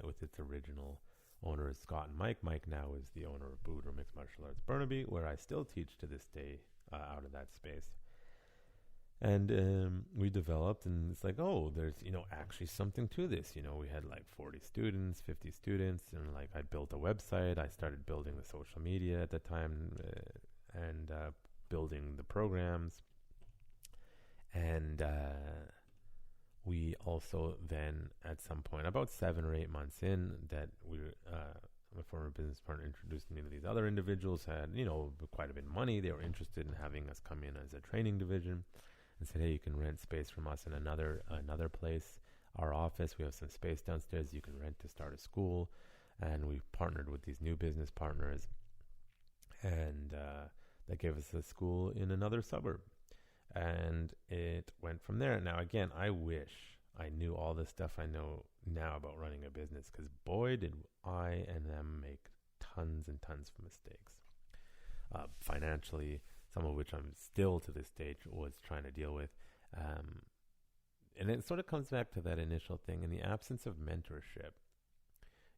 with its original owners, Scott and Mike. Mike now is the owner of Budo Mixed Martial Arts Burnaby, where I still teach to this day out of that space. And we developed, and it's like, oh, there's, actually something to this. We had like 40 students, 50 students, and like I built a website. I started building the social media at the time, and building the programs. And we also then, at some point, about 7 or 8 months in, that my former business partner introduced me to these other individuals, had, quite a bit of money. They were interested in having us come in as a training division, and said, hey, you can rent space from us in another place, our office. We have some space downstairs you can rent to start a school. And we partnered with these new business partners, and that gave us a school in another suburb. And it went from there. Now, again, I wish I knew all the stuff I know now about running a business, because boy, did I and them make tons and tons of mistakes. Financially, some of which I'm still to this stage was trying to deal with. And it sort of comes back to that initial thing. In the absence of mentorship,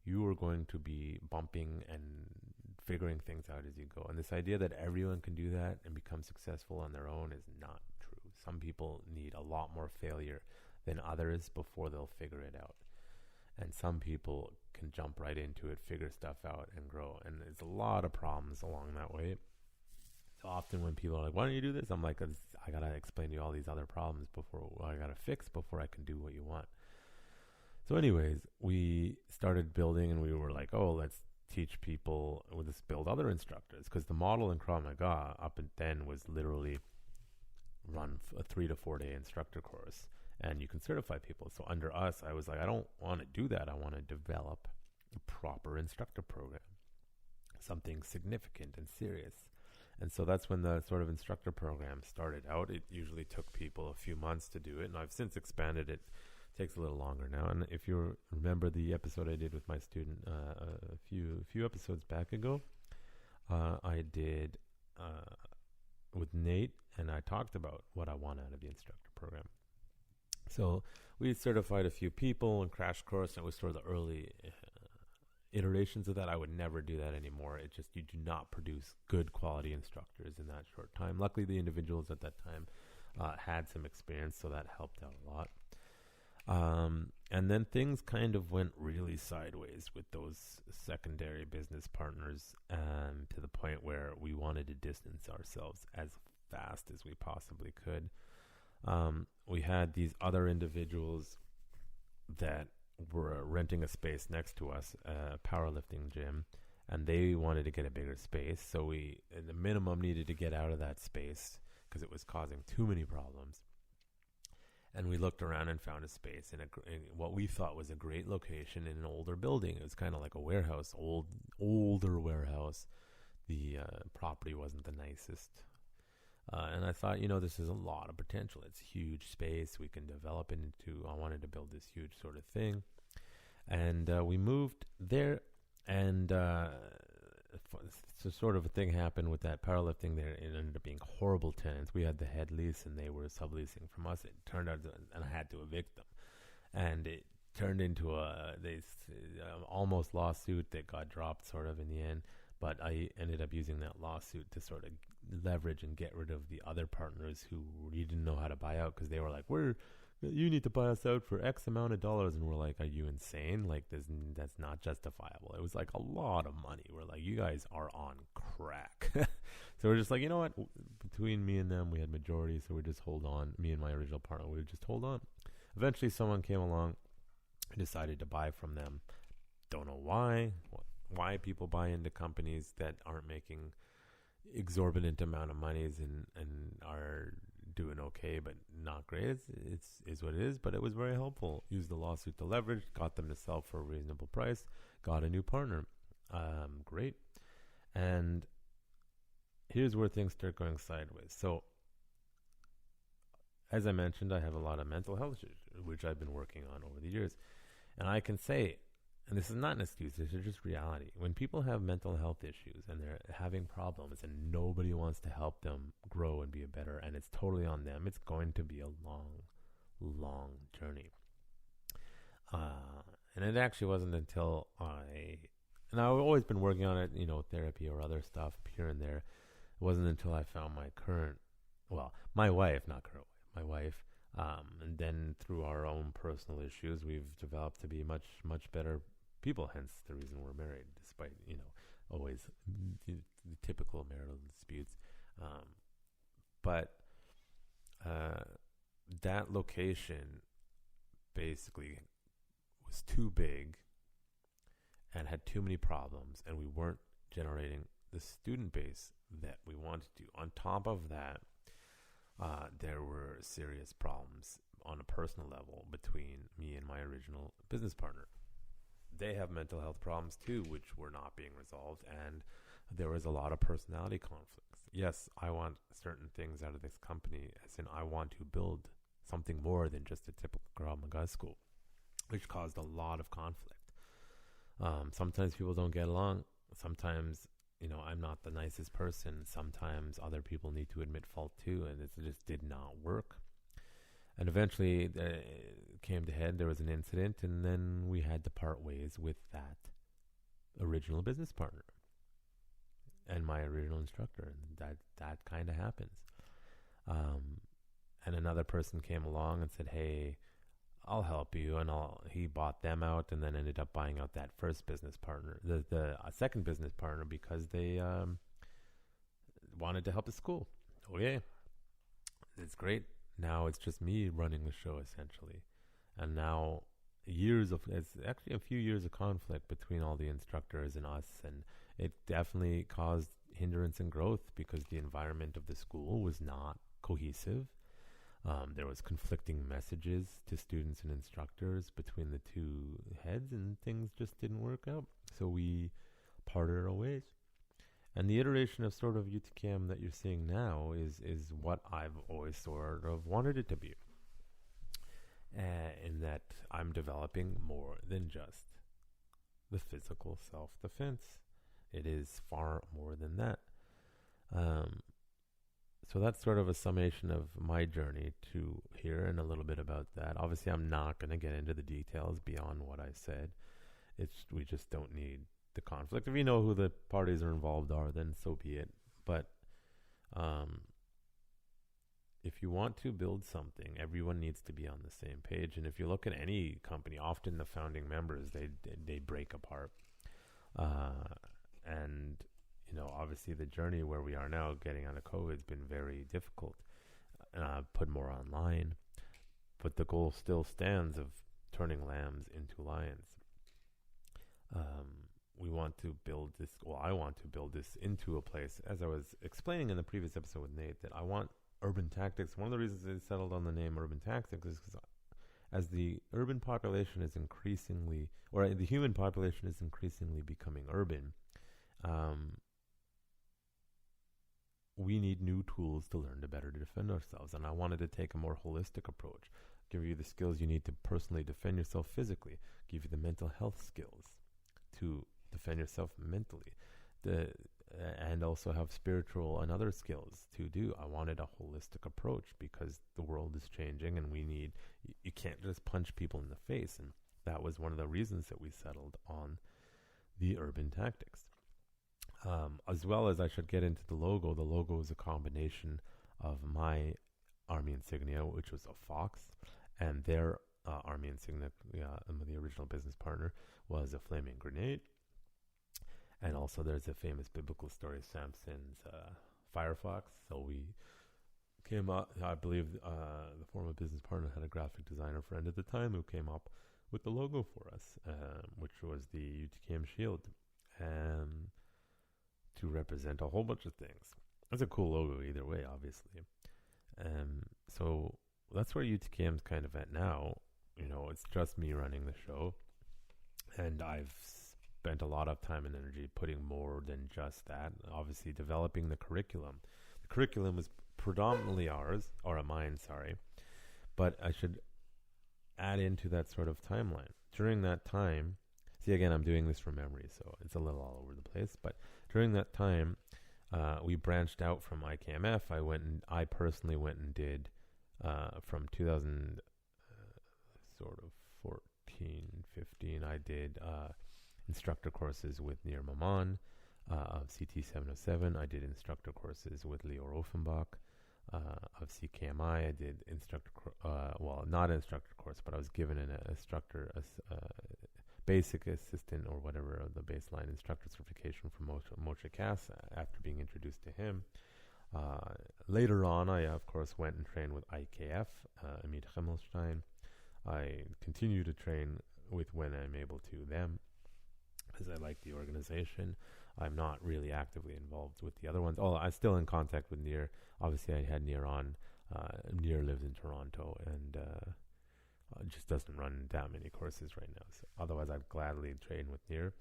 you are going to be bumping and figuring things out as you go. And this idea that everyone can do that and become successful on their own is not true. Some people need a lot more failure than others before they'll figure it out. And some people can jump right into it, figure stuff out, and grow. And there's a lot of problems along that way. So often when people are like, why don't you do this? I'm like, I got to explain to you all these other problems I got to fix before I can do what you want. So anyways, we started building, and we were like, oh, let's teach people, let's build other instructors. Because the model in Krav Maga up and then was literally run a 3 to 4 day instructor course, and you can certify people. So under us, I was like, I don't want to do that. I want to develop a proper instructor program, something significant and serious. And so that's when the sort of instructor program started out. It usually took people a few months to do it, and I've since expanded it. It takes a little longer now. And if you remember the episode I did with my student a few episodes back ago, I did with Nate, and I talked about what I want out of the instructor program. So we certified a few people in Crash Course, and it was sort of the early iterations of that. I would never do that anymore. It just, you do not produce good quality instructors in that short time. Luckily, the individuals at that time had some experience, so that helped out a lot. And then things kind of went really sideways with those secondary business partners, to the point where we wanted to distance ourselves as fast as we possibly could. We had these other individuals that were renting a space next to us, a powerlifting gym, and they wanted to get a bigger space. So we, at the minimum, needed to get out of that space because it was causing too many problems. And we looked around and found a space in what we thought was a great location in an older building. It was kind of like a warehouse, older warehouse. The property wasn't the nicest. And I thought, this is a lot of potential. It's huge space. We can develop it into, I wanted to build this huge sort of thing. And we moved there, and so sort of a thing happened with that powerlifting there. It ended up being horrible tenants. We had the head lease, and they were subleasing from us. It turned out, and I had to evict them. And it turned into a almost lawsuit that got dropped sort of in the end. But I ended up using that lawsuit to sort of leverage and get rid of the other partners who really didn't know how to buy out, because they were like, you need to buy us out for X amount of dollars. And we're like, are you insane? Like, that's not justifiable. It was like a lot of money. We're like, you guys are on crack. So we're just like, you know what? Between me and them, we had majority. So we just hold on. Me and my original partner, we would just hold on. Eventually someone came along I decided to buy from them. Don't know why. Why people buy into companies that aren't making exorbitant amount of monies and are doing okay but not great. It's what it is, but it was very helpful. Used the lawsuit to leverage, got them to sell for a reasonable price, got a new partner. Great. And here's where things start going sideways. So as I mentioned, I have a lot of mental health issues, which I've been working on over the years. And I can say, and this is not an excuse, this is just reality. When people have mental health issues and they're having problems and nobody wants to help them grow and be better, and it's totally on them, it's going to be a long, long journey. And it actually wasn't until and I've always been working on it, therapy or other stuff here and there. It wasn't until I found my wife, not current wife, my wife, and then through our own personal issues, we've developed to be much, much better people, hence the reason we're married, despite, always the typical marital disputes. But that location basically was too big and had too many problems, and we weren't generating the student base that we wanted to. On top of that, there were serious problems on a personal level between me and my original business partner. They have mental health problems too, which were not being resolved, and there was a lot of personality conflicts. Yes, I want certain things out of this company, as in I want to build something more than just a typical Krav Maga school, which caused a lot of conflict. Sometimes people don't get along. Sometimes, I'm not the nicest person. Sometimes other people need to admit fault too, and it just did not work. And eventually it came to head. There was an incident, and then we had to part ways with that original business partner and my original instructor. And that kind of happens. And another person came along and said, "Hey, I'll help you," and he bought them out, and then ended up buying out that first business partner, the second business partner, because they wanted to help the school. Okay, it's great. Now it's just me running the show essentially, and now it's actually a few years of conflict between all the instructors and us, and it definitely caused hindrance in growth because the environment of the school was not cohesive. There was conflicting messages to students and instructors between the two heads, and things just didn't work out. So we parted our ways. And the iteration of sort of UTKM that you're seeing now is what I've always sort of wanted it to be. In that I'm developing more than just the physical self-defense. It is far more than that. So that's sort of a summation of my journey to here and a little bit about that. Obviously, I'm not going to get into the details beyond what I said. We just don't need the conflict. If you know who the parties are involved are, then so be it. But if you want to build something, everyone needs to be on the same page. And if you look at any company, often the founding members, they break apart. And obviously the journey where we are now, getting out of COVID, has been very difficult. Put more online, but the goal still stands of turning lambs into lions. We want to build this. Well, I want to build this into a place, as I was explaining in the previous episode with Nate, that I want Urban Tactics. One of the reasons they settled on the name Urban Tactics is because as the urban population is increasingly, or the human population is increasingly becoming urban, we need new tools to learn to better defend ourselves. And I wanted to take a more holistic approach, give you the skills you need to personally defend yourself physically, give you the mental health skills to defend yourself mentally, and also have spiritual and other skills to do. I wanted a holistic approach because the world is changing, and you can't just punch people in the face. And that was one of the reasons that we settled on the Urban Tactics. As well as, I should get into the logo. The logo is a combination of my Army insignia, which was a fox, and their Army insignia, the original business partner, was a flaming grenade. And also there's a famous biblical story, Samson's firefox. So we came up, I believe the former business partner had a graphic designer friend at the time who came up with the logo for us, which was the UTKM shield, to represent a whole bunch of things. It's a cool logo either way, obviously. So that's where UTKM's kind of at now. It's just me running the show, and I've spent a lot of time and energy putting more than just that. Obviously, developing the curriculum. The curriculum is predominantly mine, sorry. But I should add into that sort of timeline. During that time, see, again, I'm doing this from memory, so it's a little all over the place. But during that time, we branched out from IKMF. I personally went and did from 2000, 14, 15. I did instructor courses with Nir Maman of CT707. I did instructor courses with Leo Offenbach of CKMI. I did not instructor course, but I was given an instructor, basic assistant or whatever, the baseline instructor certification from Moshe Kass after being introduced to him. Later on, I, of course, went and trained with IKF, Amit Himmelstein. I continue to train with, when I'm able to, them, because I like the organization. I'm not really actively involved with the other ones. I'm still in contact with Nir. Obviously, I had Nir on. Nir lives in Toronto and just doesn't run that many courses right now. So otherwise, I'd gladly train with Nir.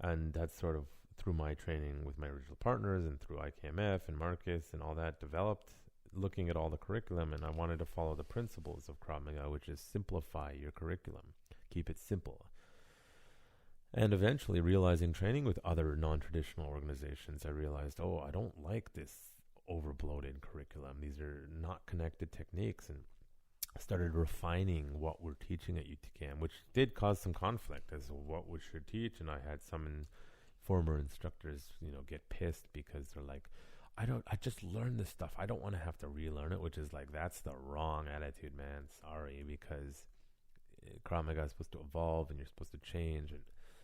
And that's sort of through my training with my original partners and through IKMF and Marcus and all that developed, looking at all the curriculum, and I wanted to follow the principles of Krav Maga, which is simplify your curriculum, keep it simple. And eventually realizing training with other non-traditional organizations, I realized, I don't like this over-bloated curriculum. These are not connected techniques, and I started refining what we're teaching at UTKM, which did cause some conflict as to what we should teach, and I had some former instructors, get pissed because they're like, I just learned this stuff. I don't want to have to relearn it, which is like, that's the wrong attitude, man. Sorry, because Krav Maga is supposed to evolve and you're supposed to change. And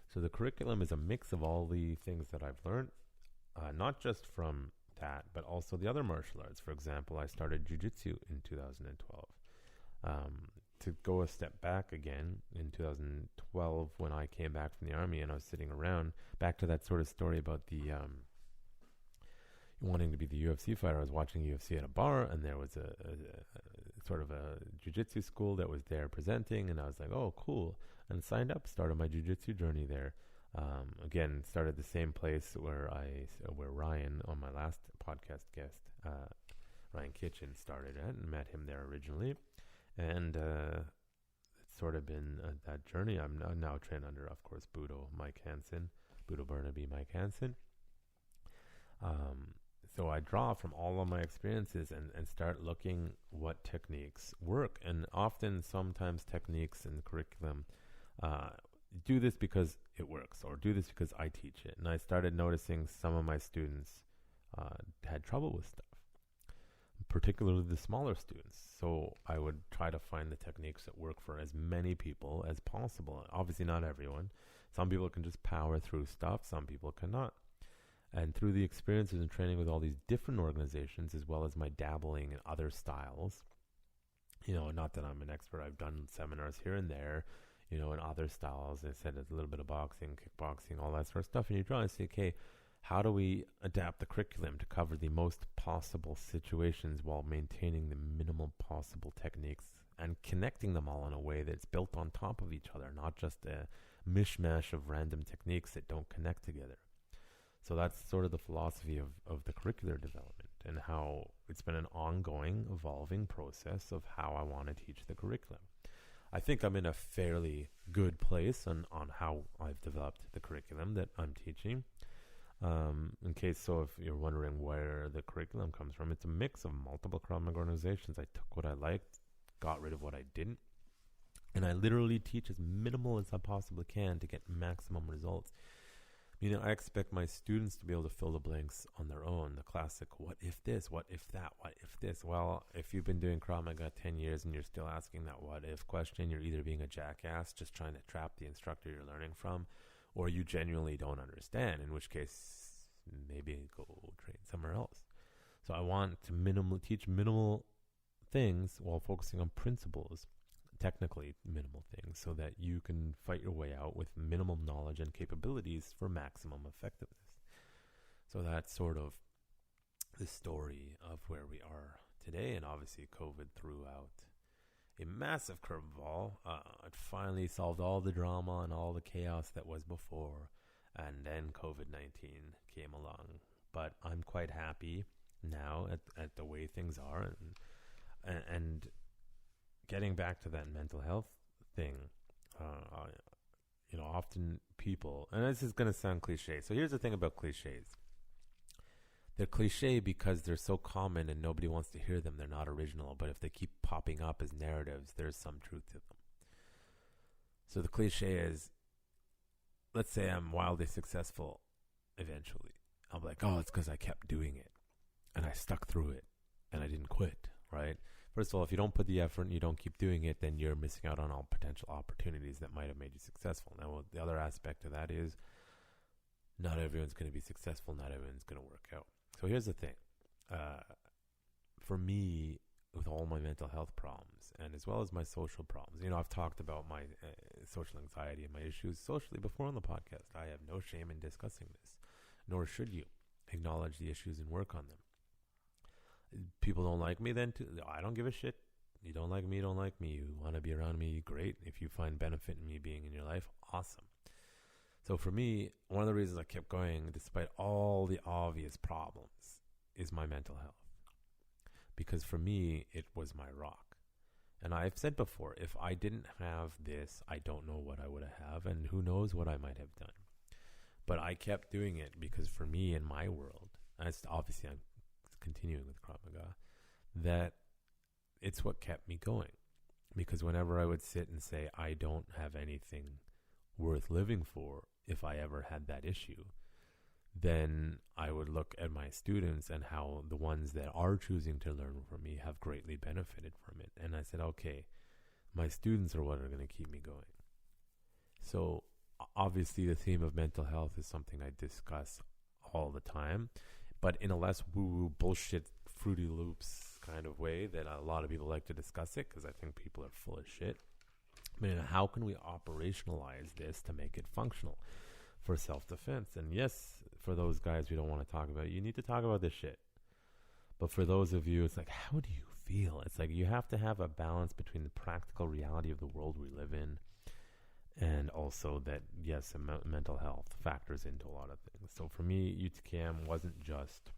so the curriculum is a mix of all the things that I've learned, not just from that, but also the other martial arts. For example, I started jiu-jitsu in 2012. To go a step back again, in 2012, when I came back from the army and I was sitting around, back to that sort of story about the wanting to be the UFC fighter. I was watching UFC at a bar, and there was a sort of a jiu-jitsu school that was there presenting, and I was like, oh, cool, and signed up, started my jiu-jitsu journey there. Again, started the same place where Ryan, on my last podcast guest, Ryan Kitchen, started at, and met him there originally. And it's sort of been that journey. I'm now trained under, of course, Budo Burnaby, Mike Hansen. So I draw from all of my experiences and start looking what techniques work. And often, sometimes techniques in the curriculum do this because it works, or do this because I teach it. And I started noticing some of my students had trouble with stuff, particularly the smaller students. So I would try to find the techniques that work for as many people as possible. Obviously not everyone. Some people can just power through stuff. Some people cannot. And through the experiences and training with all these different organizations, as well as my dabbling in other styles, not that I'm an expert. I've done seminars here and there, in other styles. I said a little bit of boxing, kickboxing, all that sort of stuff. And you try and say, okay, how do we adapt the curriculum to cover the most possible situations while maintaining the minimal possible techniques and connecting them all in a way that's built on top of each other, not just a mishmash of random techniques that don't connect together. So that's sort of the philosophy of the curricular development, and how it's been an ongoing, evolving process of how I want to teach the curriculum. I think I'm in a fairly good place on how I've developed the curriculum that I'm teaching. If you're wondering where the curriculum comes from, it's a mix of multiple Krav Maga organizations. I took what I liked, got rid of what I didn't, and I literally teach as minimal as I possibly can to get maximum results. I expect my students to be able to fill the blanks on their own. The classic, what if this, what if that, what if this? Well, if you've been doing Krav Maga 10 years and you're still asking that what if question, you're either being a jackass, just trying to trap the instructor you're learning from, or you genuinely don't understand, in which case maybe go train somewhere else. So I want to teach minimal things while focusing on principles technically minimal things, so that you can fight your way out with minimal knowledge and capabilities for maximum effectiveness. So that's sort of the story of where we are today. And obviously COVID threw out a massive curveball. It finally solved all the drama and all the chaos that was before, and then COVID-19 came along. But I'm quite happy now at the way things are, and getting back to that mental health thing. Often people, and this is going to sound cliche. So here's the thing about cliches. They're cliche because they're so common and nobody wants to hear them. They're not original, but if they keep popping up as narratives, there's some truth to them. So the cliche is, let's say I'm wildly successful eventually. I'm like, oh, it's because I kept doing it and I stuck through it and I didn't quit, right? First of all, if you don't put the effort and you don't keep doing it, then you're missing out on all potential opportunities that might have made you successful. Now, the other aspect of that is not everyone's going to be successful. Not everyone's going to work out. So here's the thing. For me, with all my mental health problems and as well as my social problems, I've talked about my social anxiety and my issues socially before on the podcast. I have no shame in discussing this, nor should you. Acknowledge the issues and work on them. People don't like me, then I don't give a shit. You don't like me, don't like me. You want to be around me, great. If you find benefit in me being in your life, awesome. So for me, one of the reasons I kept going, despite all the obvious problems, is my mental health. Because for me, it was my rock. And I've said before, if I didn't have this, I don't know what I would have, and who knows what I might have done. But I kept doing it because for me, in my world, obviously I'm continuing with Krav Maga, that it's what kept me going. Because whenever I would sit and say, I don't have anything worth living for, if I ever had that issue, then I would look at my students and how the ones that are choosing to learn from me have greatly benefited from it. And I said, okay, my students are what are going to keep me going. So obviously the theme of mental health is something I discuss all the time, but in a less woo-woo bullshit Fruity Loops kind of way that a lot of people like to discuss it, because I think people are full of shit. I mean, how can we operationalize this to make it functional for self-defense? And yes, for those guys we don't want to talk about it, you need to talk about this shit. But for those of you, it's like, how do you feel? It's like you have to have a balance between the practical reality of the world we live in and also that, yes, mental health factors into a lot of things. So for me, UTKM wasn't just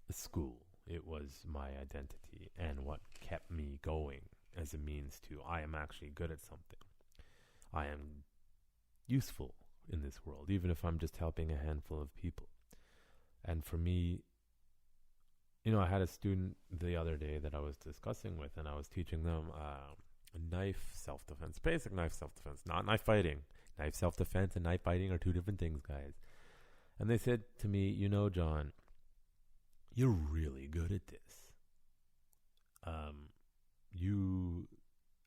a school. It was my identity and what kept me going as a means to, I am actually good at something. I am useful in this world, even if I'm just helping a handful of people. And for me, I had a student the other day that I was discussing with, and I was teaching them knife self-defense, basic knife self-defense, not knife fighting. Knife self-defense and knife fighting are two different things, guys. And they said to me, John, you're really good at this. You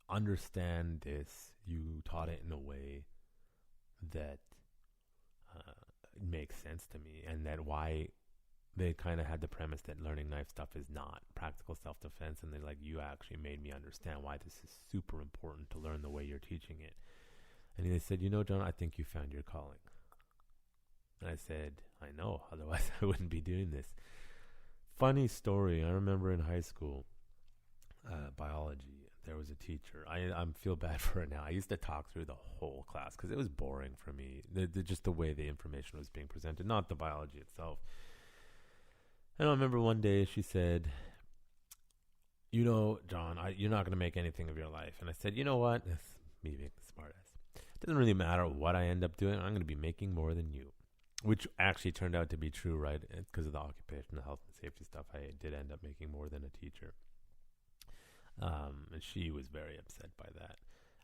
understand this. You taught it in a way that makes sense to me, and that why they kind of had the premise that learning knife stuff is not practical self-defense, and they're like, you actually made me understand why this is super important to learn the way you're teaching it. And they said, John, I think you found your calling. And I said, I know, otherwise I wouldn't be doing this. Funny story, I remember in high school, biology, there was a teacher. I feel bad for it now. I used to talk through the whole class because it was boring for me, just the way the information was being presented, not the biology itself. And I remember one day she said, John, you're not going to make anything of your life. And I said, you know what? That's me being the smartass. It doesn't really matter what I end up doing. I'm going to be making more than you, which actually turned out to be true, right? Because of the occupational health and safety stuff, I did end up making more than a teacher. And she was very upset by that.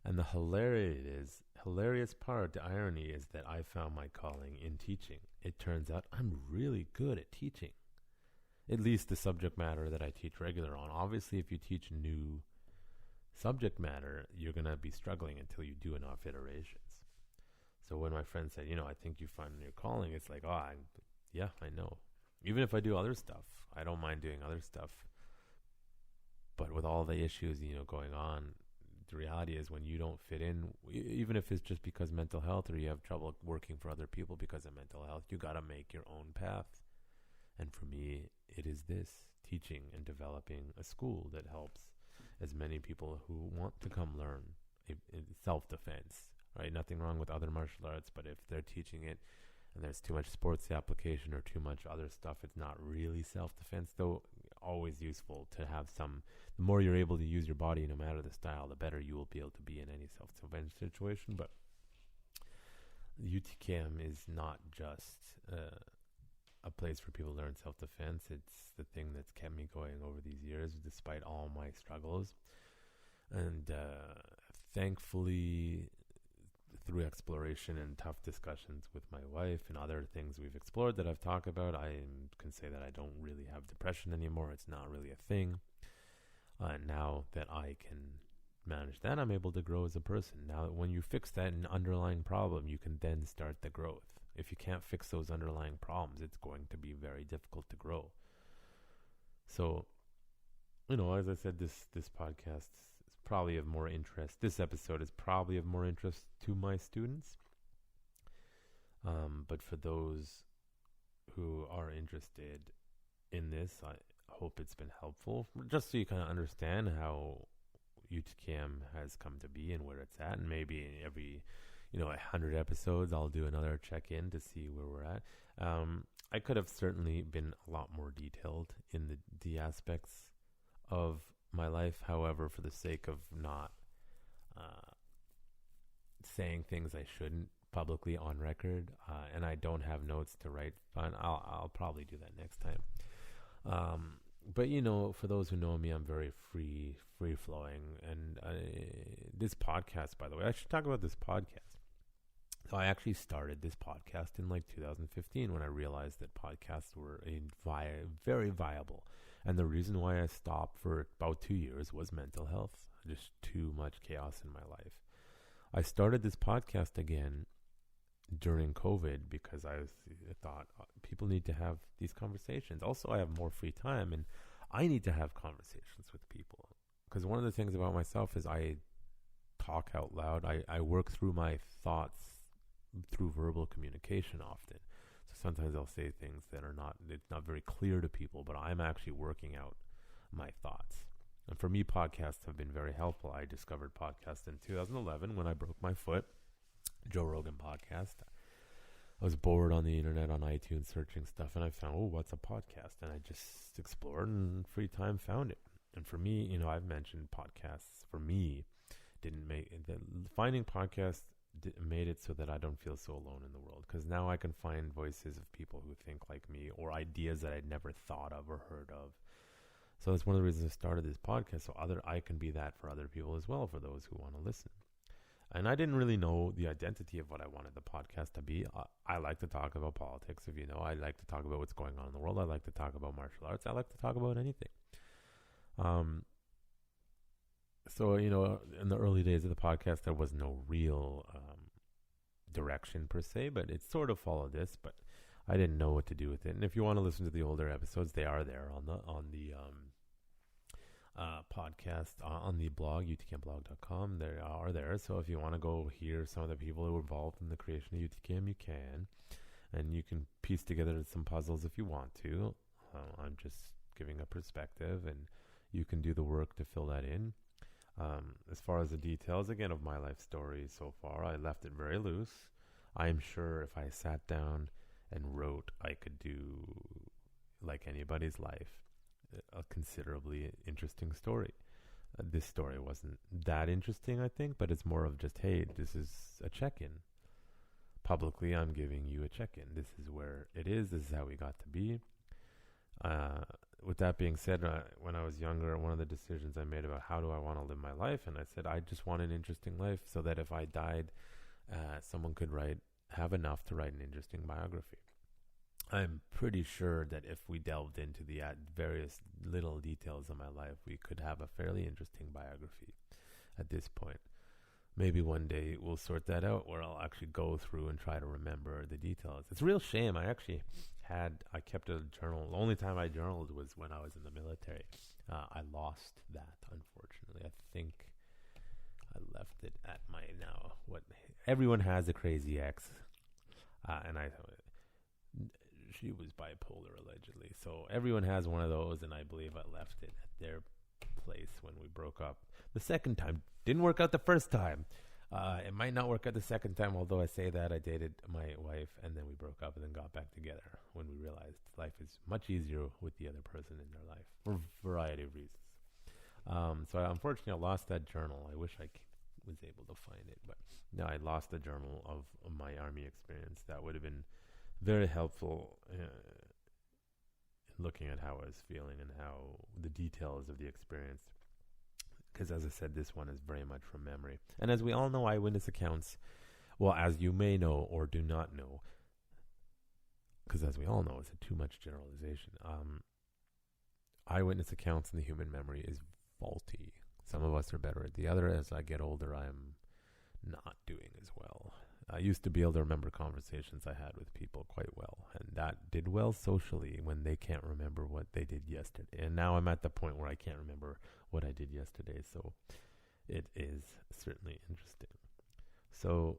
And the hilarious part, the irony is that I found my calling in teaching. It turns out I'm really good at teaching. At least the subject matter that I teach regular on. Obviously, if you teach new subject matter, you're going to be struggling until you do enough iterations. So when my friend said, I think you find your calling, it's like, I know. Even if I do other stuff, I don't mind doing other stuff. But with all the issues, going on, the reality is when you don't fit in, even if it's just because mental health or you have trouble working for other people because of mental health, you got to make your own path. And for me, it is this, teaching and developing a school that helps as many people who want to come learn self-defense, right? Nothing wrong with other martial arts, but if they're teaching it and there's too much sports application or too much other stuff, it's not really self-defense, though always useful to have some. The more you're able to use your body, no matter the style, the better you will be able to be in any self-defense situation. But UTKM is not just a place for people to learn self-defense. It's the thing that's kept me going over these years, despite all my struggles. And thankfully, through exploration and tough discussions with my wife and other things we've explored that I've talked about, I can say that I don't really have depression anymore. It's not really a thing. Now that I can manage that, I'm able to grow as a person. Now, when you fix that underlying problem, you can then start the growth. If you can't fix those underlying problems, it's going to be very difficult to grow. So, as I said, this podcast is probably of more interest. This episode is probably of more interest to my students. But for those who are interested in this, I hope it's been helpful, just so you kind of understand how UTKM has come to be and where it's at. And maybe every 100 episodes, I'll do another check-in to see where we're at. I could have certainly been a lot more detailed in the aspects of my life. However, for the sake of not saying things I shouldn't publicly on record, and I don't have notes to write, fine, I'll probably do that next time. But for those who know me, I'm very free-flowing. And this podcast, by the way, I should talk about this podcast. So I actually started this podcast in 2015 when I realized that podcasts were very viable. And the reason why I stopped for about 2 years was mental health. Just too much chaos in my life. I started this podcast again during COVID because I thought people need to have these conversations. Also, I have more free time and I need to have conversations with people. Because one of the things about myself is I talk out loud. I work through my thoughts through verbal communication often. So sometimes I'll say things that it's not very clear to people, but I'm actually working out my thoughts. And for me, podcasts have been very helpful. I discovered podcasts in 2011 when I broke my foot. Joe Rogan podcast. I was bored on the internet on iTunes searching stuff, and I found, what's a podcast? And I just explored and free time found it. And for me, I've mentioned podcasts for me finding podcasts made it so that I don't feel so alone in the world, because now I can find voices of people who think like me or ideas that I'd never thought of or heard of. So that's one of the reasons I started this podcast, so I can be that for other people as well, for those who want to listen. And I didn't really know the identity of what I wanted the podcast to be. I like to talk about politics, if you know. I like to talk about what's going on in the world. I like to talk about martial arts. I like to talk about anything. So, in the early days of the podcast, there was no real direction per se, but it sort of followed this, but I didn't know what to do with it. And if you want to listen to the older episodes, they are there on the podcast, on the blog, utkmblog.com. They are there. So if you want to go hear some of the people who were involved in the creation of UTKM, you can. And you can piece together some puzzles if you want to. I'm just giving a perspective, and you can do the work to fill that in. As far as the details, again, of my life story so far, I left it very loose. I'm sure if I sat down and wrote, I could do, like anybody's life, a considerably interesting story. This story wasn't that interesting, I think, but it's more of just, hey, this is a check-in. Publicly, I'm giving you a check-in. This is where it is. This is how we got to be. With that being said, when I was younger, one of the decisions I made about how do I want to live my life, and I said I just want an interesting life so that if I died, someone could have enough to write an interesting biography. I'm pretty sure that if we delved into the various little details of my life, we could have a fairly interesting biography at this point. Maybe one day we'll sort that out where I'll actually go through and try to remember the details. It's a real shame. I kept a journal. The only time I journaled was when I was in the military. I lost that, unfortunately. I think I left it at my now. What everyone has a crazy ex, and I thought she was bipolar allegedly. So everyone has one of those, and I believe I left it at their place when we broke up. The second time didn't work out the first time. It might not work out the second time, although I say that I dated my wife and then we broke up and then got back together when we realized life is much easier with the other person in their life for a variety of reasons. So unfortunately, I lost that journal. I wish I was able to find it, but no, I lost the journal of my Army experience. That would have been very helpful looking at how I was feeling and how the details of the experience. Because as I said, this one is very much from memory. And as we all know, eyewitness accounts, well, as you may know or do not know, because as we all know, it's a too much generalization. Eyewitness accounts in the human memory is faulty. Some of us are better at the other. As I get older, I'm not doing as well. I used to be able to remember conversations I had with people quite well, and that did well socially when they can't remember what they did yesterday. And now I'm at the point where I can't remember what I did yesterday, so it is certainly interesting. So,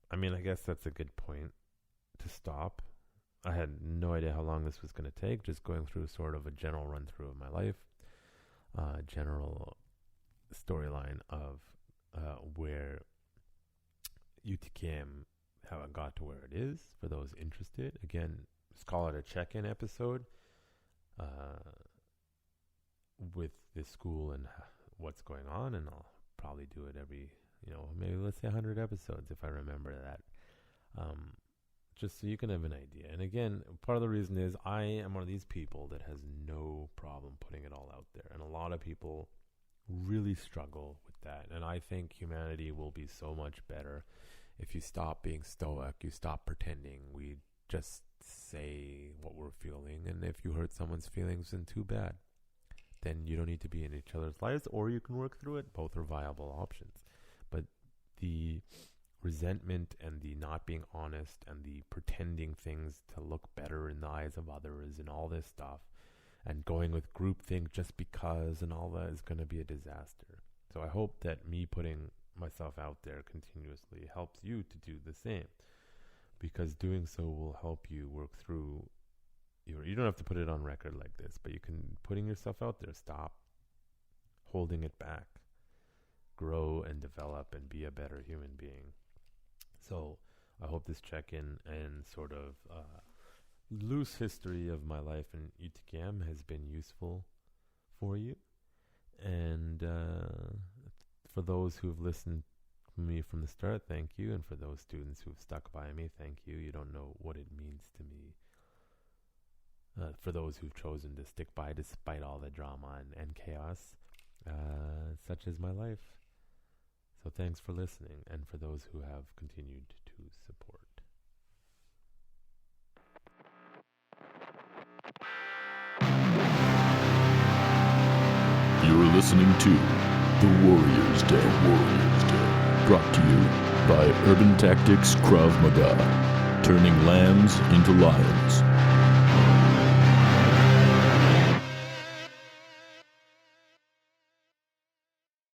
I mean, I guess that's a good point to stop. I had no idea how long this was going to take, just going through sort of a general run-through of my life, general storyline of where UTKM, how it got to where it is, for those interested. Again, let's call it a check-in episode with this school and what's going on, and I'll probably do it every, maybe let's say 100 episodes if I remember that, just so you can have an idea. And again, part of the reason is I am one of these people that has no problem putting it all out there, and a lot of people really struggle with that, and I think humanity will be so much better if you stop being stoic, you stop pretending, we just say what we're feeling, and if you hurt someone's feelings, then too bad. Then you don't need to be in each other's lives, or you can work through it. Both are viable options. But the resentment and the not being honest and the pretending things to look better in the eyes of others and all this stuff, and going with groupthink just because and all that is going to be a disaster. So I hope that me putting myself out there continuously helps you to do the same, because doing so will help you work through you don't have to put it on record like this, but you can, putting yourself out there, stop holding it back, grow and develop and be a better human being. So I hope this check-in and sort of loose history of my life in UTKM has been useful for you. And for those who've listened to me from the start, thank you. And for those students who've stuck by me, thank you. You don't know what it means to me. For those who've chosen to stick by despite all the drama and chaos, such is my life. So thanks for listening, and for those who have continued to support. You're listening to The Warrior's Day. Brought to you by Urban Tactics Krav Maga, turning lambs into lions.